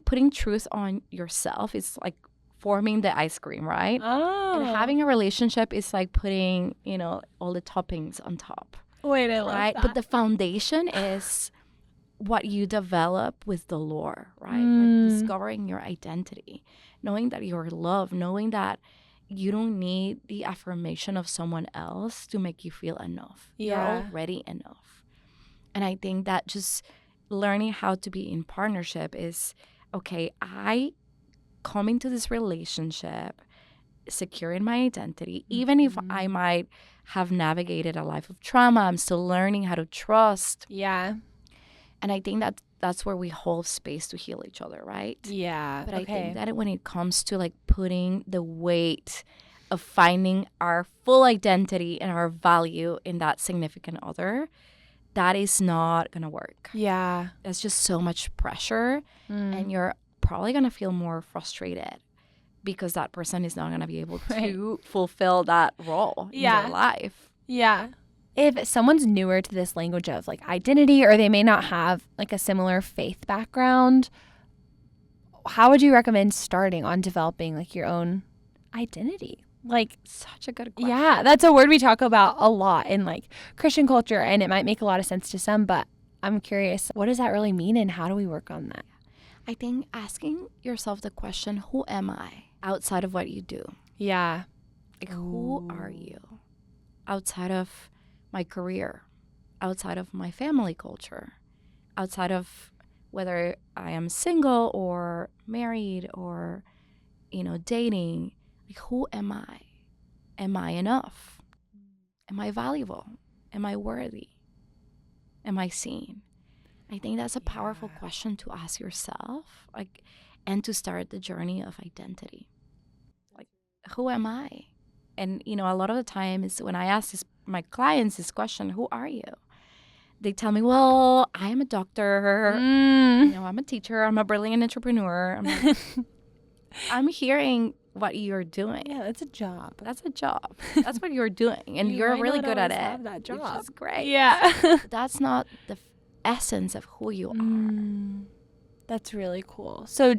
Putting truth on yourself is like forming the ice cream, right? Oh. And having a relationship is like putting, all the toppings on top. Wait, I love that. But the foundation is what you develop with the Lord, right? Like discovering your identity, knowing that you're loved, knowing that you don't need the affirmation of someone else to make you feel enough. Yeah. You're already enough. And I think that just learning how to be in partnership is, okay, I come into this relationship secure in my identity, even if I might have navigated a life of trauma, I'm still learning how to trust. Yeah. And I think that that's where we hold space to heal each other, right? Yeah. But I think that when it comes to like putting the weight of finding our full identity and our value in that significant other, that is not going to work. Yeah. It's just so much pressure and you're probably going to feel more frustrated because that person is not going to be able to fulfill that role in their life. Yeah. If someone's newer to this language of like identity, or they may not have like a similar faith background, how would you recommend starting on developing like your own identity? Like, such a good question. Yeah, that's a word we talk about a lot in like Christian culture, and it might make a lot of sense to some, but I'm curious, what does that really mean and how do we work on that? I think asking yourself the question, who am I outside of what you do? Yeah. Like, who are you outside of my career, outside of my family culture, outside of whether I am single or married or, dating? Like, who am I? Am I enough? Am I valuable? Am I worthy? Am I seen? I think that's a powerful question to ask yourself, like, and to start the journey of identity. Like, who am I? And, a lot of the time is when I ask my clients this question, who are you? They tell me, well, I am a doctor, I'm a teacher, I'm a brilliant entrepreneur. I'm like, I'm hearing what you're doing. Yeah, that's a job. That's a job. That's what you're doing. And you're really good at it. That job. Which is great. Yeah. That's not the essence of who you are. That's really cool. So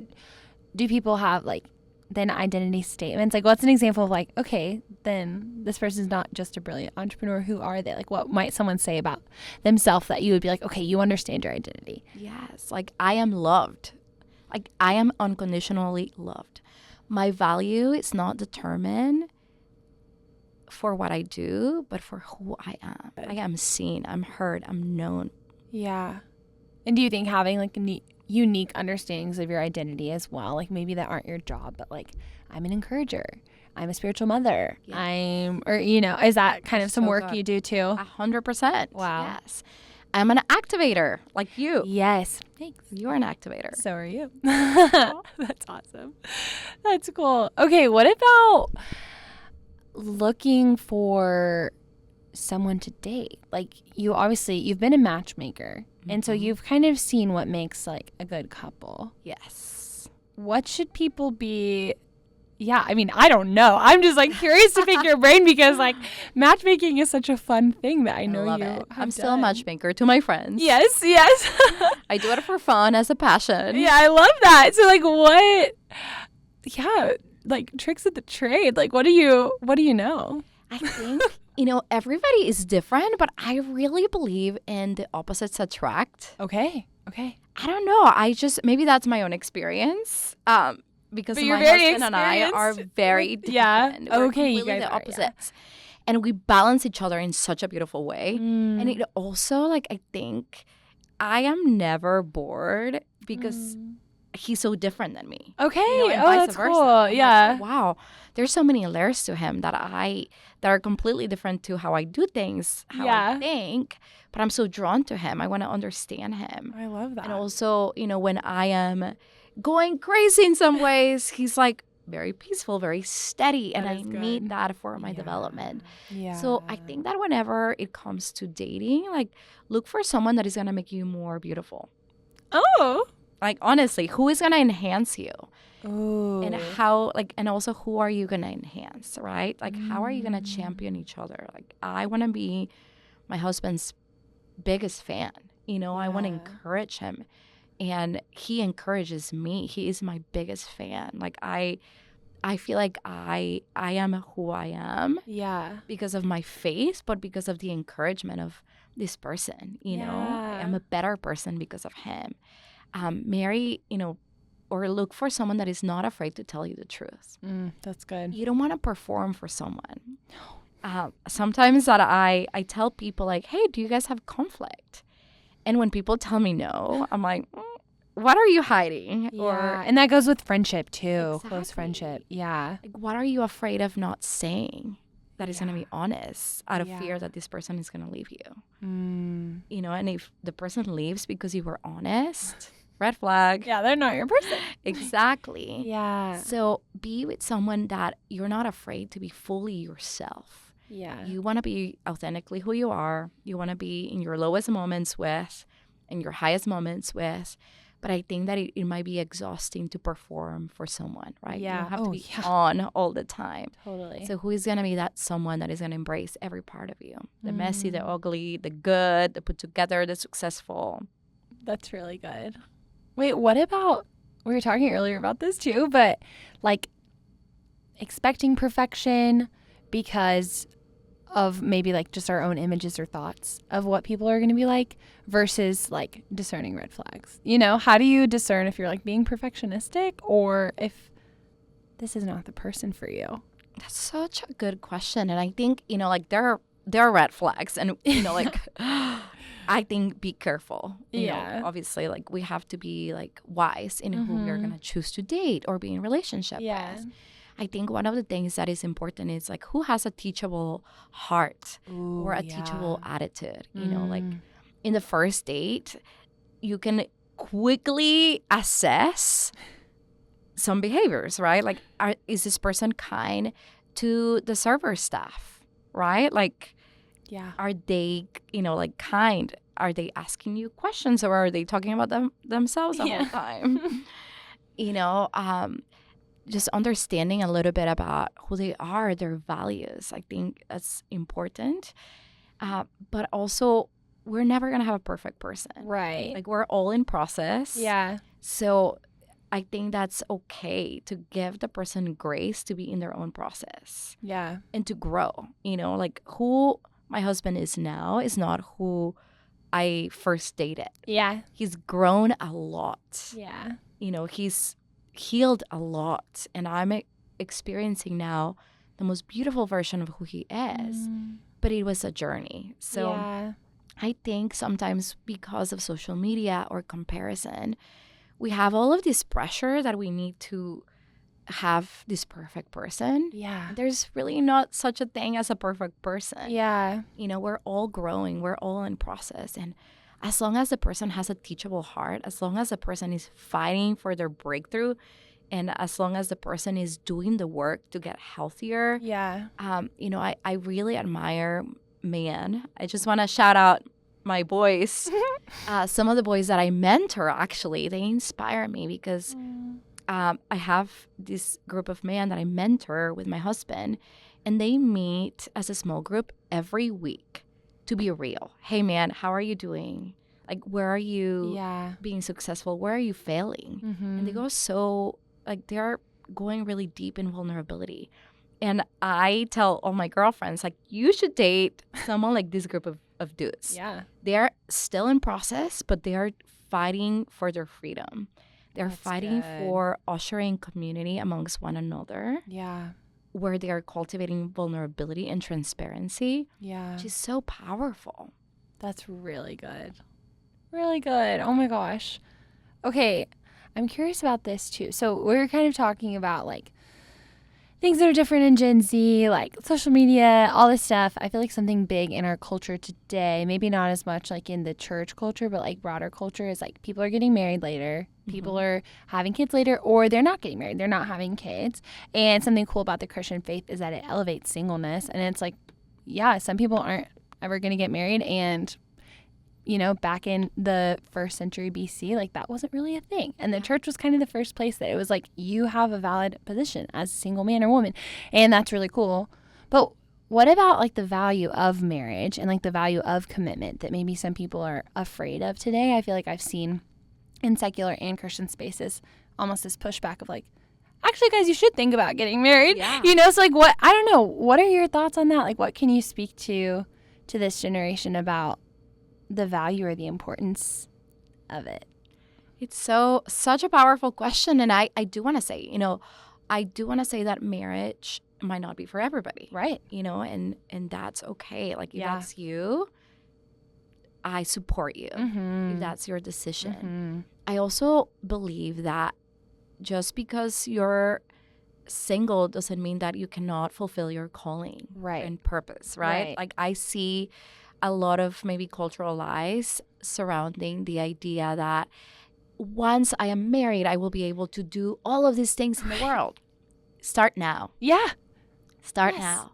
do people have like then identity statements? Like, what's an example of like, okay, then this person's not just a brilliant entrepreneur. Who are they? Like, what might someone say about themselves that you would be like, okay, you understand your identity? Yes. Like, I am loved. Like, I am unconditionally loved. My value is not determined for what I do, but for who I am. I am seen, I'm heard, I'm known. Yeah. And do you think having like unique understandings of your identity as well, like maybe that aren't your job, but like, I'm an encourager, I'm a spiritual mother, is that kind of some work you do too? 100%. Wow. Yes. I'm an activator, like you. Yes. Thanks. You're an activator. So are you. That's awesome. That's cool. Okay, what about looking for someone to date? Like, you've been a matchmaker, and so you've kind of seen what makes like a good couple. Yes. What should people be? Yeah, I mean, I don't know. I'm just like curious to pick your brain because like matchmaking is such a fun thing that I know love you it. have I'm still a done. matchmaker to my friends. Yes. I do it for fun as a passion. Yeah, I love that. So like what? Yeah, like tricks of the trade. Like what do you know? I think everybody is different, but I really believe in the opposites attract. Okay. Okay. I don't know. Maybe that's my own experience. Because But my you're very husband and I are experienced very with- yeah. different. We're Okay, you completely guys the are, yeah. opposites. And we balance each other in such a beautiful way. And it also, like, I think I am never bored because he's so different than me. Okay. And Oh, vice that's versa. cool. I'm like, Yeah. oh, wow. There's so many layers to him that are completely different to how I do things, how I think. But I'm so drawn to him. I want to understand him. I love that. And also, when I am going crazy in some ways, he's like very peaceful, very steady. And I need that for my development. Yeah. So I think that whenever it comes to dating, like, look for someone that is going to make you more beautiful. Oh. Like, honestly, who is going to enhance you? Oh. And how, like, and also who are you going to enhance, right? Like, how are you going to champion each other? Like, I want to be my husband's biggest fan. I want to encourage him. And he encourages me. He is my biggest fan. Like, I feel like I am who I am. Yeah. Because of my faith, but because of the encouragement of this person. I am a better person because of him. Marry, or look for someone that is not afraid to tell you the truth. That's good. You don't want to perform for someone. Sometimes that I tell people, like, hey, do you guys have conflict? And when people tell me no, I'm like, what are you hiding? Yeah. And that goes with friendship too. Exactly. Close friendship. Yeah. Like, what are you afraid of not saying that is going to be honest out of fear that this person is going to leave you? And if the person leaves because you were honest, red flag. Yeah, they're not your person. Exactly. Yeah. So be with someone that you're not afraid to be fully yourself. Yeah. You want to be authentically who you are. You want to be in your lowest moments with and your highest moments with. But I think that it might be exhausting to perform for someone, right? Yeah. You don't have to be on all the time. Totally. So who is going to be that someone that is going to embrace every part of you? The messy, the ugly, the good, the put together, the successful. That's really good. Wait, what about, we were talking earlier about this too, but like expecting perfection because of maybe like just our own images or thoughts of what people are going to be like versus like discerning red flags. How do you discern if you're like being perfectionistic or if this is not the person for you? That's such a good question. And I think, like there are red flags and, like I think be careful. You know, obviously, like we have to be like wise in who we are going to choose to date or be in relationship with. I think one of the things that is important is like who has a teachable heart or a teachable attitude. Like in the first date, you can quickly assess some behaviors, right? Like, is this person kind to the server staff, right? Like, are they, like kind? Are they asking you questions or are they talking about themselves the whole time? Just understanding a little bit about who they are, their values. I think that's important. But also, we're never going to have a perfect person. Right. Like, we're all in process. Yeah. So I think that's okay to give the person grace to be in their own process. Yeah. And to grow. Like who my husband is now is not who I first dated. Yeah. He's grown a lot. Yeah. He's healed a lot, and I'm experiencing now the most beautiful version of who he is. But it was a journey. So I think sometimes because of social media or comparison, we have all of this pressure that we need to have this perfect person. Yeah. There's really not such a thing as a perfect person. Yeah. We're all growing, we're all in process, and as long as the person has a teachable heart, as long as the person is fighting for their breakthrough, and as long as the person is doing the work to get healthier, I really admire men. I just want to shout out my boys. Some of the boys that I mentor, actually, they inspire me because I have this group of men that I mentor with my husband, and they meet as a small group every week to be real. Hey, man, how are you doing? Like, where are you being successful? Where are you failing? And they go they're going really deep in vulnerability. And I tell all my girlfriends, like, you should date someone like this group of dudes. Yeah. They're still in process, but they are fighting for their freedom. They're That's fighting good. for ushering community amongst one another, Yeah. where they are cultivating vulnerability and transparency, Yeah. which is so powerful. That's really good. Really good. Oh my gosh. Okay, I'm curious about this too. So we're kind of talking about like things that are different in Gen Z, like social media, all this stuff. I feel like something big in our culture today, maybe not as much like in the church culture, but like broader culture, is like people are getting married later. People are having kids later, or they're not getting married. They're not having kids. And something cool about the Christian faith is that it elevates singleness. And it's like, yeah, some people aren't ever going to get married. And you know, back in the first century BC, like that wasn't really a thing. And the church was kind of the first place that it was like, you have a valid position as a single man or woman. And that's really cool. But what about like the value of marriage and like the value of commitment that maybe some people are afraid of today? I feel like I've seen in secular and Christian spaces almost this pushback of like, actually, guys, you should think about getting married. Yeah. You know, so like what, I don't know. What are your thoughts on that? Like, what can you speak to this generation about the value or the importance of it? It's such a powerful question. And I do want to say, that marriage might not be for everybody. Right. And that's okay. Like if Yeah. that's you, I support you. If that's your decision. I also believe that just because you're single doesn't mean that you cannot fulfill your calling and purpose, right? Like I see a lot of maybe cultural lies surrounding the idea that once I am married, I will be able to do all of these things in the world. Start now. Yeah. Start now.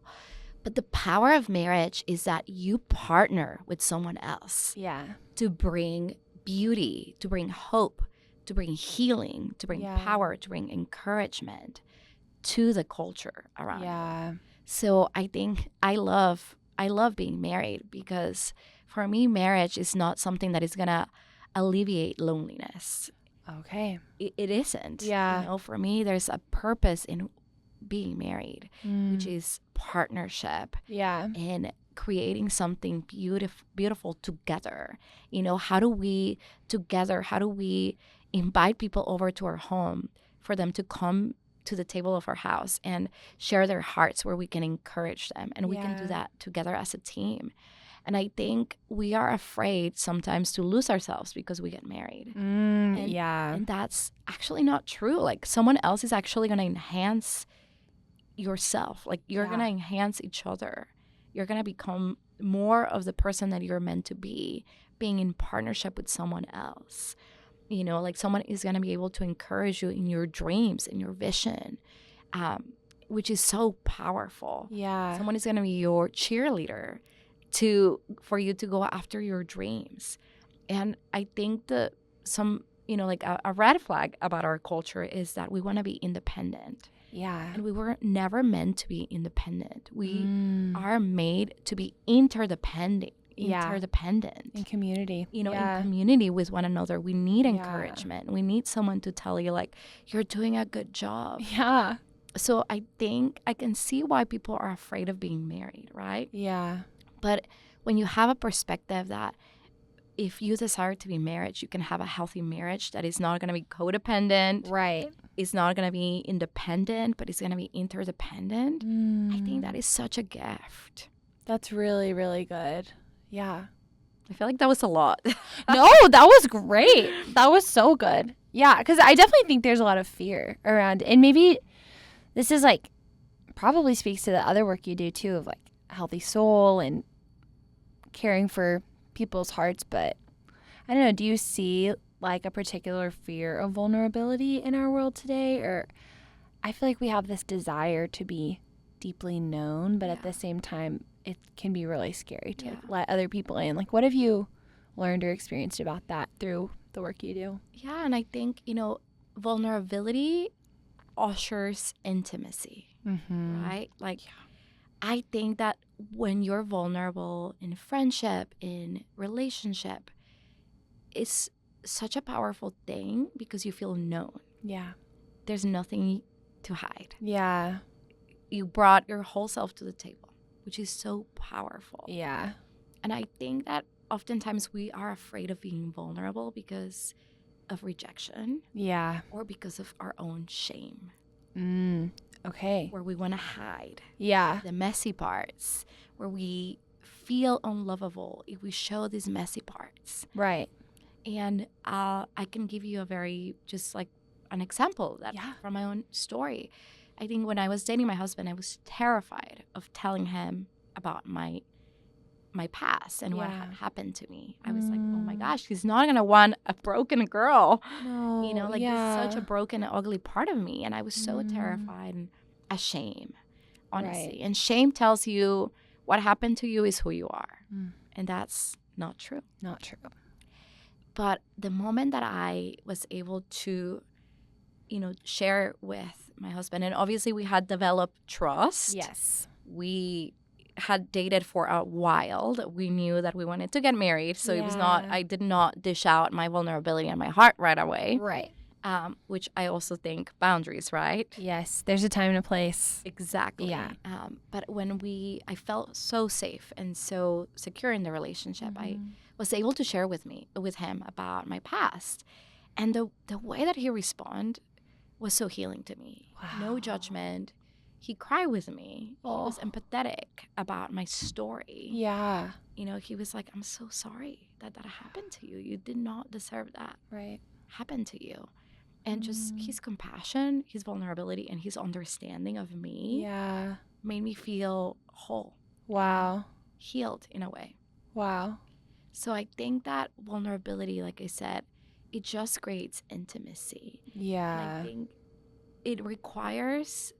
But the power of marriage is that you partner with someone else. Yeah. To bring beauty, to bring hope, to bring healing, to bring power, to bring encouragement to the culture around you. So I think I love being married because for me, marriage is not something that is going to alleviate loneliness. Okay. It isn't. Yeah. For me, there's a purpose in being married, which is partnership. Yeah. And creating something beautiful together. How do we invite people over to our home for them to come to the table of our house and share their hearts where we can encourage them, and we can do that together as a team. And I think we are afraid sometimes to lose ourselves because we get married. And that's actually not true. Like someone else is actually going to enhance yourself. Like you're going to enhance each other. You're going to become more of the person that you're meant to be, being in partnership with someone else. Like someone is going to be able to encourage you in your dreams, in your vision, which is so powerful. Yeah. Someone is going to be your cheerleader for you to go after your dreams. And I think that a red flag about our culture is that we want to be independent. Yeah. And we were never meant to be independent. We are made to be interdependent. In community. In community with one another. We need encouragement. We need someone to tell you, like, you're doing a good job. Yeah. So I think I can see why people are afraid of being married, right? Yeah. But when you have a perspective that if you desire to be married, you can have a healthy marriage that is not going to be codependent. Right. It's not going to be independent, but it's going to be interdependent. I think that is such a gift. That's really, really good. Yeah. I feel like that was a lot. No, that was great. That was so good. Yeah, because I definitely think there's a lot of fear around. And maybe this is like probably speaks to the other work you do too of like a healthy soul and caring for people's hearts. But I don't know, do you see like a particular fear of vulnerability in our world today? Or I feel like we have this desire to be deeply known, but at the same time, it can be really scary to let other people in. Like, what have you learned or experienced about that through the work you do? Yeah, and I think, vulnerability ushers intimacy, right? Like, I think that when you're vulnerable in friendship, in relationship, it's such a powerful thing because you feel known. Yeah. There's nothing to hide. Yeah. You brought your whole self to the table, which is so powerful. Yeah. And I think that oftentimes we are afraid of being vulnerable because of rejection. Yeah. Or because of our own shame. Okay. Where we want to hide. Yeah. The messy parts. Where we feel unlovable if we show these messy parts. Right. And I can give you just like an example that from my own story. I think when I was dating my husband, I was terrified of telling him about my past and what had happened to me. I was like, oh my gosh, he's not going to want a broken girl. No, This is such a broken and ugly part of me. And I was so terrified and ashamed, honestly. Right. And shame tells you what happened to you is who you are. And that's not true. Not true. But the moment that I was able to, share with my husband, and obviously we had developed trust. Yes. We had dated for a while. We knew that we wanted to get married. So it was not, I did not dish out my vulnerability and my heart right away. Right. Which I also think boundaries, right? Yes. There's a time and a place. Exactly. Yeah. But when I felt so safe and so secure in the relationship, I was able to share with him about my past. And the way that he responded was so healing to me. Wow. No judgment. He cried with me. He was empathetic about my story. Yeah. He was like, I'm so sorry that happened to you. You did not deserve that. Right. Happen to you. And just his compassion, his vulnerability, and his understanding of me made me feel whole. Wow. Healed in a way. Wow. So I think that vulnerability, like I said, it just creates intimacy. Yeah. And I think it requires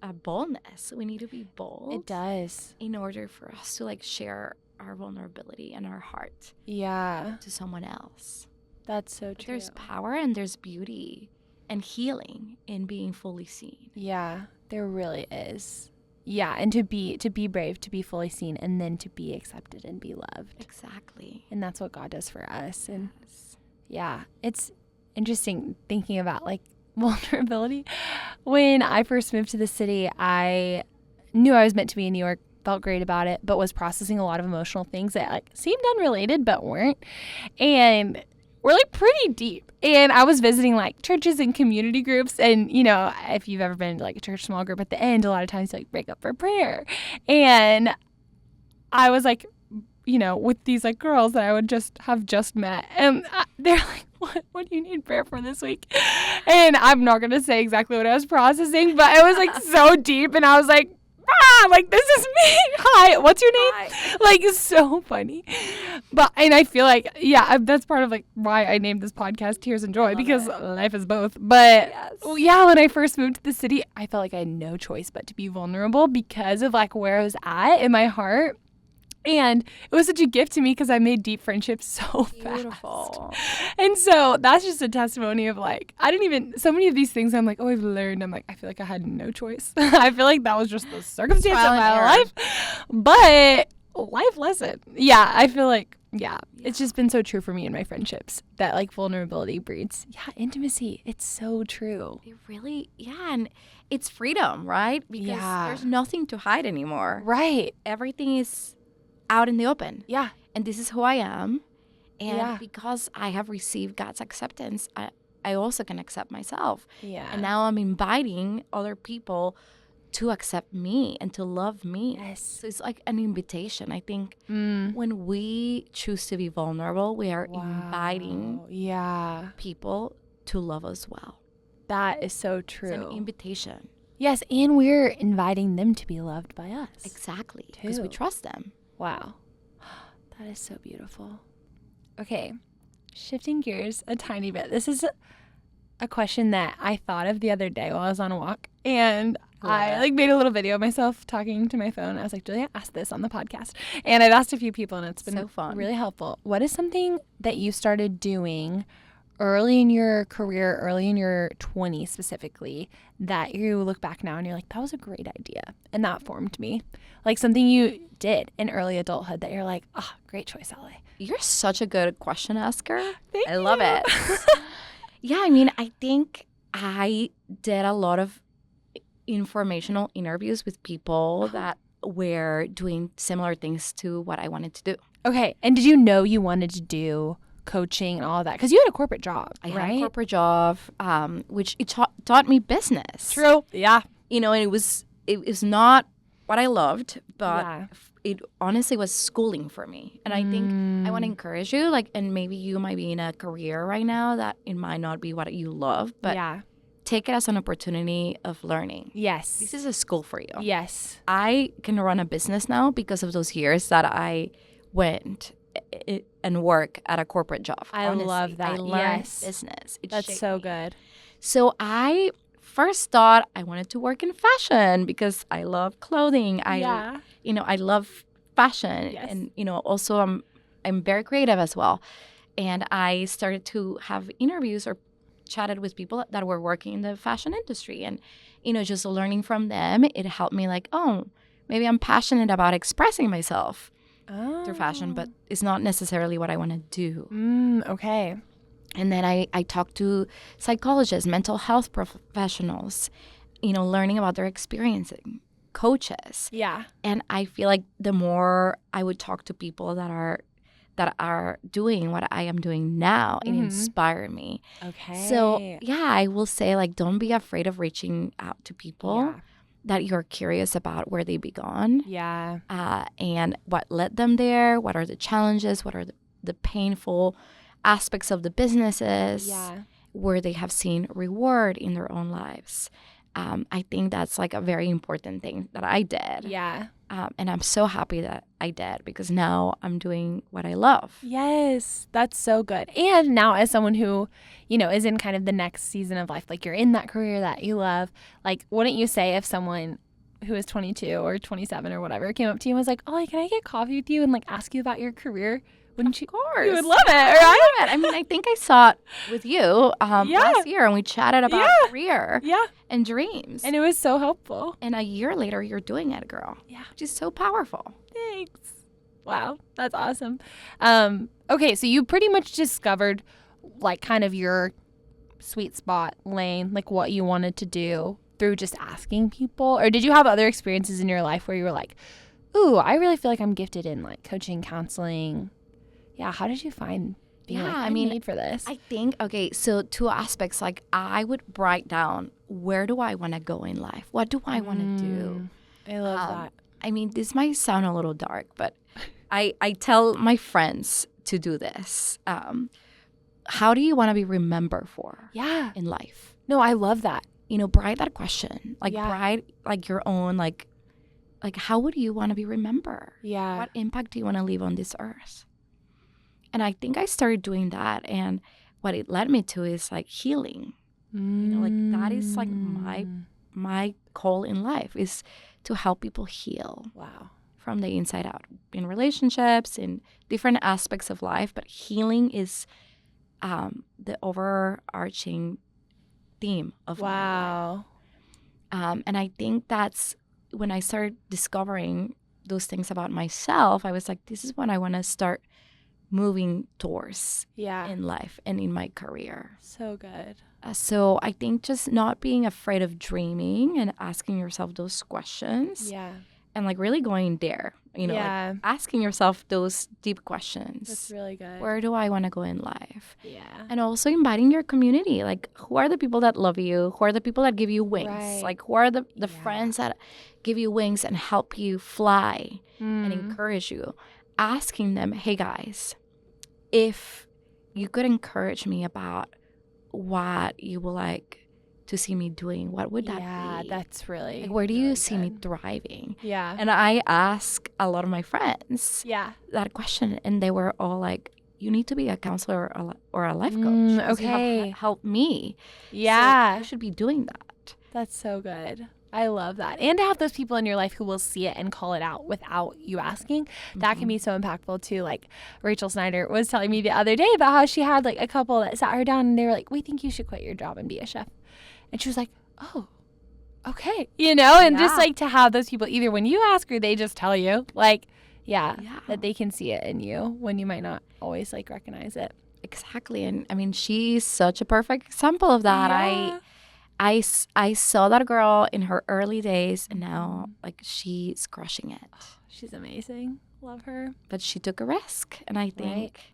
a boldness. We need to be bold. It does. In order for us to share our vulnerability and our heart. Yeah. To someone else. That's so true. There's power and there's beauty and healing in being fully seen. Yeah, there really is. Yeah, and to be brave, to be fully seen, and then to be accepted and be loved. Exactly. And that's what God does for us. And yeah, it's interesting thinking about vulnerability. When I first moved to the city, I knew I was meant to be in New York, felt great about it, but was processing a lot of emotional things that seemed unrelated but weren't. And we're pretty deep. And I was visiting churches and community groups. And, if you've ever been to a church small group, at the end, a lot of times you break up for prayer. And I was with these girls that I would have just met. And they're like, what do you need prayer for this week? And I'm not going to say exactly what I was processing, but it was so deep. And I was like, this is me. Hi, what's your name? Hi. It's so funny. And I feel that's part of why I named this podcast Tears and Joy, because life is both. But when I first moved to the city, I felt like I had no choice but to be vulnerable because of where I was at in my heart. And it was such a gift to me because I made deep friendships so Beautiful. fast. And so that's just a testimony of so many of these things I'm I've learned. I feel like I had no choice. I feel like that was just the circumstance of my life. But life lesson. Yeah, I feel it's just been so true for me in my friendships that vulnerability breeds intimacy. It's so true. It really, and it's freedom, right? Because there's nothing to hide anymore. Right. Everything is out in the open. Yeah. And this is who I am. And because I have received God's acceptance, I also can accept myself. Yeah. And now I'm inviting other people to accept me and to love me. Yes. So it's an invitation. I think when we choose to be vulnerable, we are inviting people to love us well. That is so true. It's an invitation. Yes, and we're inviting them to be loved by us. Exactly. Because we trust them. Wow. That is so beautiful. Okay. Shifting gears a tiny bit. This is a question that I thought of the other day while I was on a walk. And I made a little video of myself talking to my phone. I was like, Julia, ask this on the podcast. And I've asked a few people and it's been so fun. Really helpful. What is something that you started doing early in your career, early in your 20s specifically, that you look back now and you're like, that was a great idea and that formed me? Something you did in early adulthood that you're like, great choice, Ale. You're such a good question asker. Thank you. I love it. I think I did a lot of informational interviews with people that were doing similar things to what I wanted to do. Okay. And did you know you wanted to do coaching and all that? Because you had a corporate job, I right? had a corporate job, which it taught me business. True. Yeah. And it was not what I loved, but Yeah. it honestly was schooling for me. And I think I want to encourage you, and maybe you might be in a career right now that it might not be what you love, but yeah. take it as an opportunity of learning. Yes. This is a school for you. Yes. I can run a business now because of those years that I went and work at a corporate job. I love that. I learned Yes. business. It That's shaped so me. good. So I first thought I wanted to work in fashion because I love clothing. I love fashion. Yes. And also I'm very creative as well. And I started to have interviews or chatted with people that were working in the fashion industry, and just learning from them, it helped me maybe I'm passionate about expressing myself through fashion, but it's not necessarily what I want to do. Okay. And then I talked to psychologists, mental health professionals, learning about their experiencing coaches. Yeah. And I feel like the more I would talk to people that are doing what I am doing now, it inspired me. Okay. So yeah, I will say don't be afraid of reaching out to people that you're curious about where they began. Yeah. And what led them there, what are the challenges, what are the painful aspects of the businesses where they have seen reward in their own lives. I think that's a very important thing that I did. Yeah. And I'm so happy that I did, because now I'm doing what I love. Yes, that's so good. And now as someone who, is in kind of the next season of life, you're in that career that you love, wouldn't you say if someone who is 22 or 27 or whatever came up to you and was like, oh, can I get coffee with you and ask you about your career? Wouldn't you? Of course. You would love it, right? I mean, I think I saw it with you last year, and we chatted about career and dreams. And it was so helpful. And a year later, you're doing it, girl. Yeah. Which is so powerful. Thanks. Wow, that's awesome. Okay, so you pretty much discovered kind of your sweet spot lane, what you wanted to do through just asking people? Or did you have other experiences in your life where you were like, ooh, I really feel like I'm gifted in coaching, counseling? Yeah, how did you find being I'm made for this? I think, so two aspects. I would write down, where do I want to go in life? What do I want to do? I love that. I mean, this might sound a little dark, but I tell my friends to do this. How do you want to be remembered for in life? No, I love that. Write that question. Write your own, how would you want to be remembered? Yeah. What impact do you want to leave on this earth? And I think I started doing that, and what it led me to is healing. That is my goal in life, is to help people heal. Wow. From the inside out, in relationships, in different aspects of life. But healing is the overarching theme of my life. And I think that's when I started discovering those things about myself. I was like, this is what I want to start moving towards in life and in my career. So good. So I think just not being afraid of dreaming and asking yourself those questions. Yeah. And really going there, asking yourself those deep questions. That's really good. Where do I want to go in life? Yeah. And also inviting your community. Who are the people that love you? Who are the people that give you wings? Right. Who are the friends that give you wings and help you fly and encourage you? Asking them, hey guys, if you could encourage me about what you would like to see me doing, what would that be? Yeah, that's really where do really you see me good. thriving? Yeah. And I ask a lot of my friends that question, and they were all like, you need to be a counselor or a life coach. Because you have helped me. Yeah. So you should be doing that. That's so good. I love that. And to have those people in your life who will see it and call it out without you asking, that can be so impactful too. Rachel Snyder was telling me the other day about how she had a couple that sat her down and they were like, we think you should quit your job and be a chef. And she was like, oh, okay. And just to have those people, either when you ask or they just tell you, that they can see it in you when you might not always recognize it. Exactly. And I mean, she's such a perfect example of that. Yeah. I saw that girl in her early days, and now she's crushing it. She's amazing. Love her. But she took a risk. And I think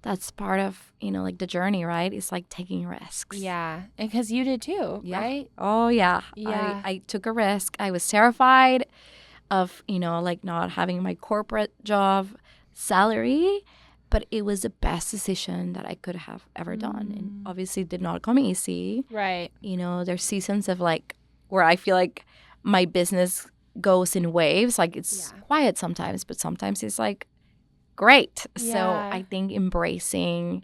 that's part of, like the journey, right? It's like taking risks. Yeah. And because you did too, right? Oh, yeah. Yeah. I took a risk. I was terrified of, like not having my corporate job salary, but it was the best decision that I could have ever done. And obviously it did not come easy. Right. There's seasons of like where I feel like my business goes in waves. Like it's quiet sometimes, but sometimes it's like great. Yeah. So I think embracing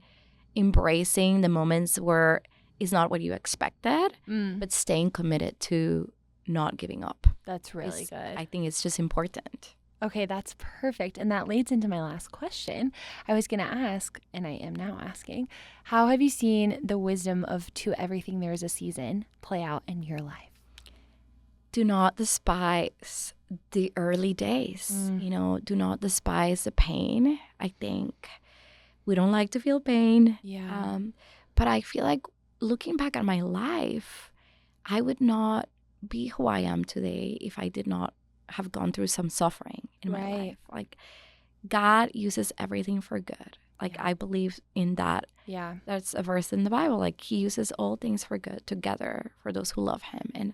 the moments where it's not what you expected, but staying committed to not giving up. That's really good. I think it's just important. Okay, that's perfect. And that leads into my last question. I was going to ask, and I am now asking, how have you seen the wisdom of to everything there is a season play out in your life? Do not despise the early days. Do not despise the pain. I think we don't like to feel pain. Yeah. But I feel like looking back at my life, I would not be who I am today if I did not have gone through some suffering in my life. Like God uses everything for good. Like I believe in that. Yeah. That's a verse in the Bible. Like he uses all things for good together for those who love him. And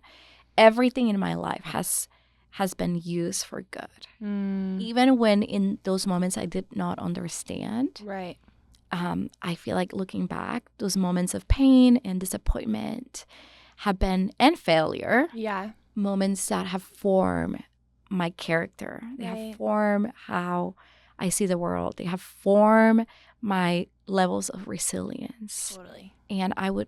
everything in my life has been used for good. Even when in those moments I did not understand. Right. I feel like looking back, those moments of pain and disappointment have been, and failure. Yeah. Moments that have formed my character. They have formed how I see the world. They have formed my levels of resilience. Totally. And I would,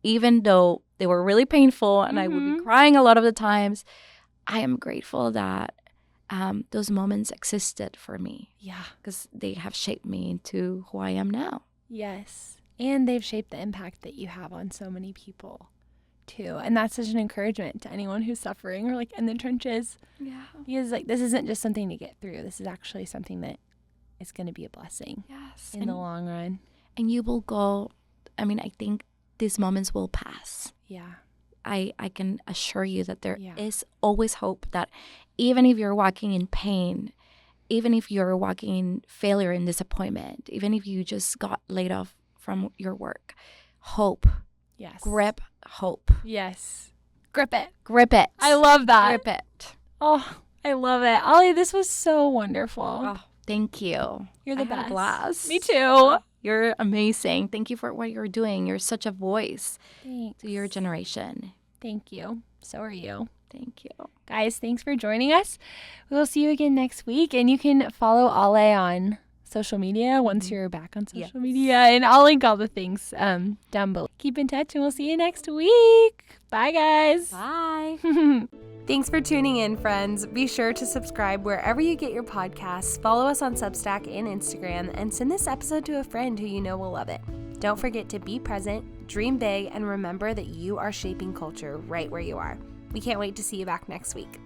even though they were really painful and I would be crying a lot of the times, I am grateful that those moments existed for me. Yeah. Because they have shaped me into who I am now. Yes. And they've shaped the impact that you have on so many people too. And that's such an encouragement to anyone who's suffering or like in the trenches. Yeah. Because like this isn't just something to get through. This is actually something that is going to be a blessing in the long run. And you will go, I think these moments will pass. Yeah. I can assure you that there is always hope, that even if you're walking in pain, even if you're walking in failure and disappointment, even if you just got laid off from your work, hope. Yes. Grip hope. Yes. Grip it. Grip it. I love that. Grip it. Oh, I love it. Ali, this was so wonderful. Oh, thank you. You're the I had best. a blast. Me too. You're amazing. Thank you for what you're doing. You're such a voice Thanks. to your generation. Thank you. So are you. Thank you. Guys, thanks for joining us. We'll see you again next week. And you can follow Ale on social media once you're back on social media. And I'll link all the things down below. Keep in touch and we'll see you next week. Bye, guys. Bye. Thanks for tuning in, friends. Be sure to subscribe wherever you get your podcasts, follow us on Substack and Instagram, and send this episode to a friend who you know will love it. Don't forget to be present, dream big, and remember that you are shaping culture right where you are. We can't wait to see you back next week.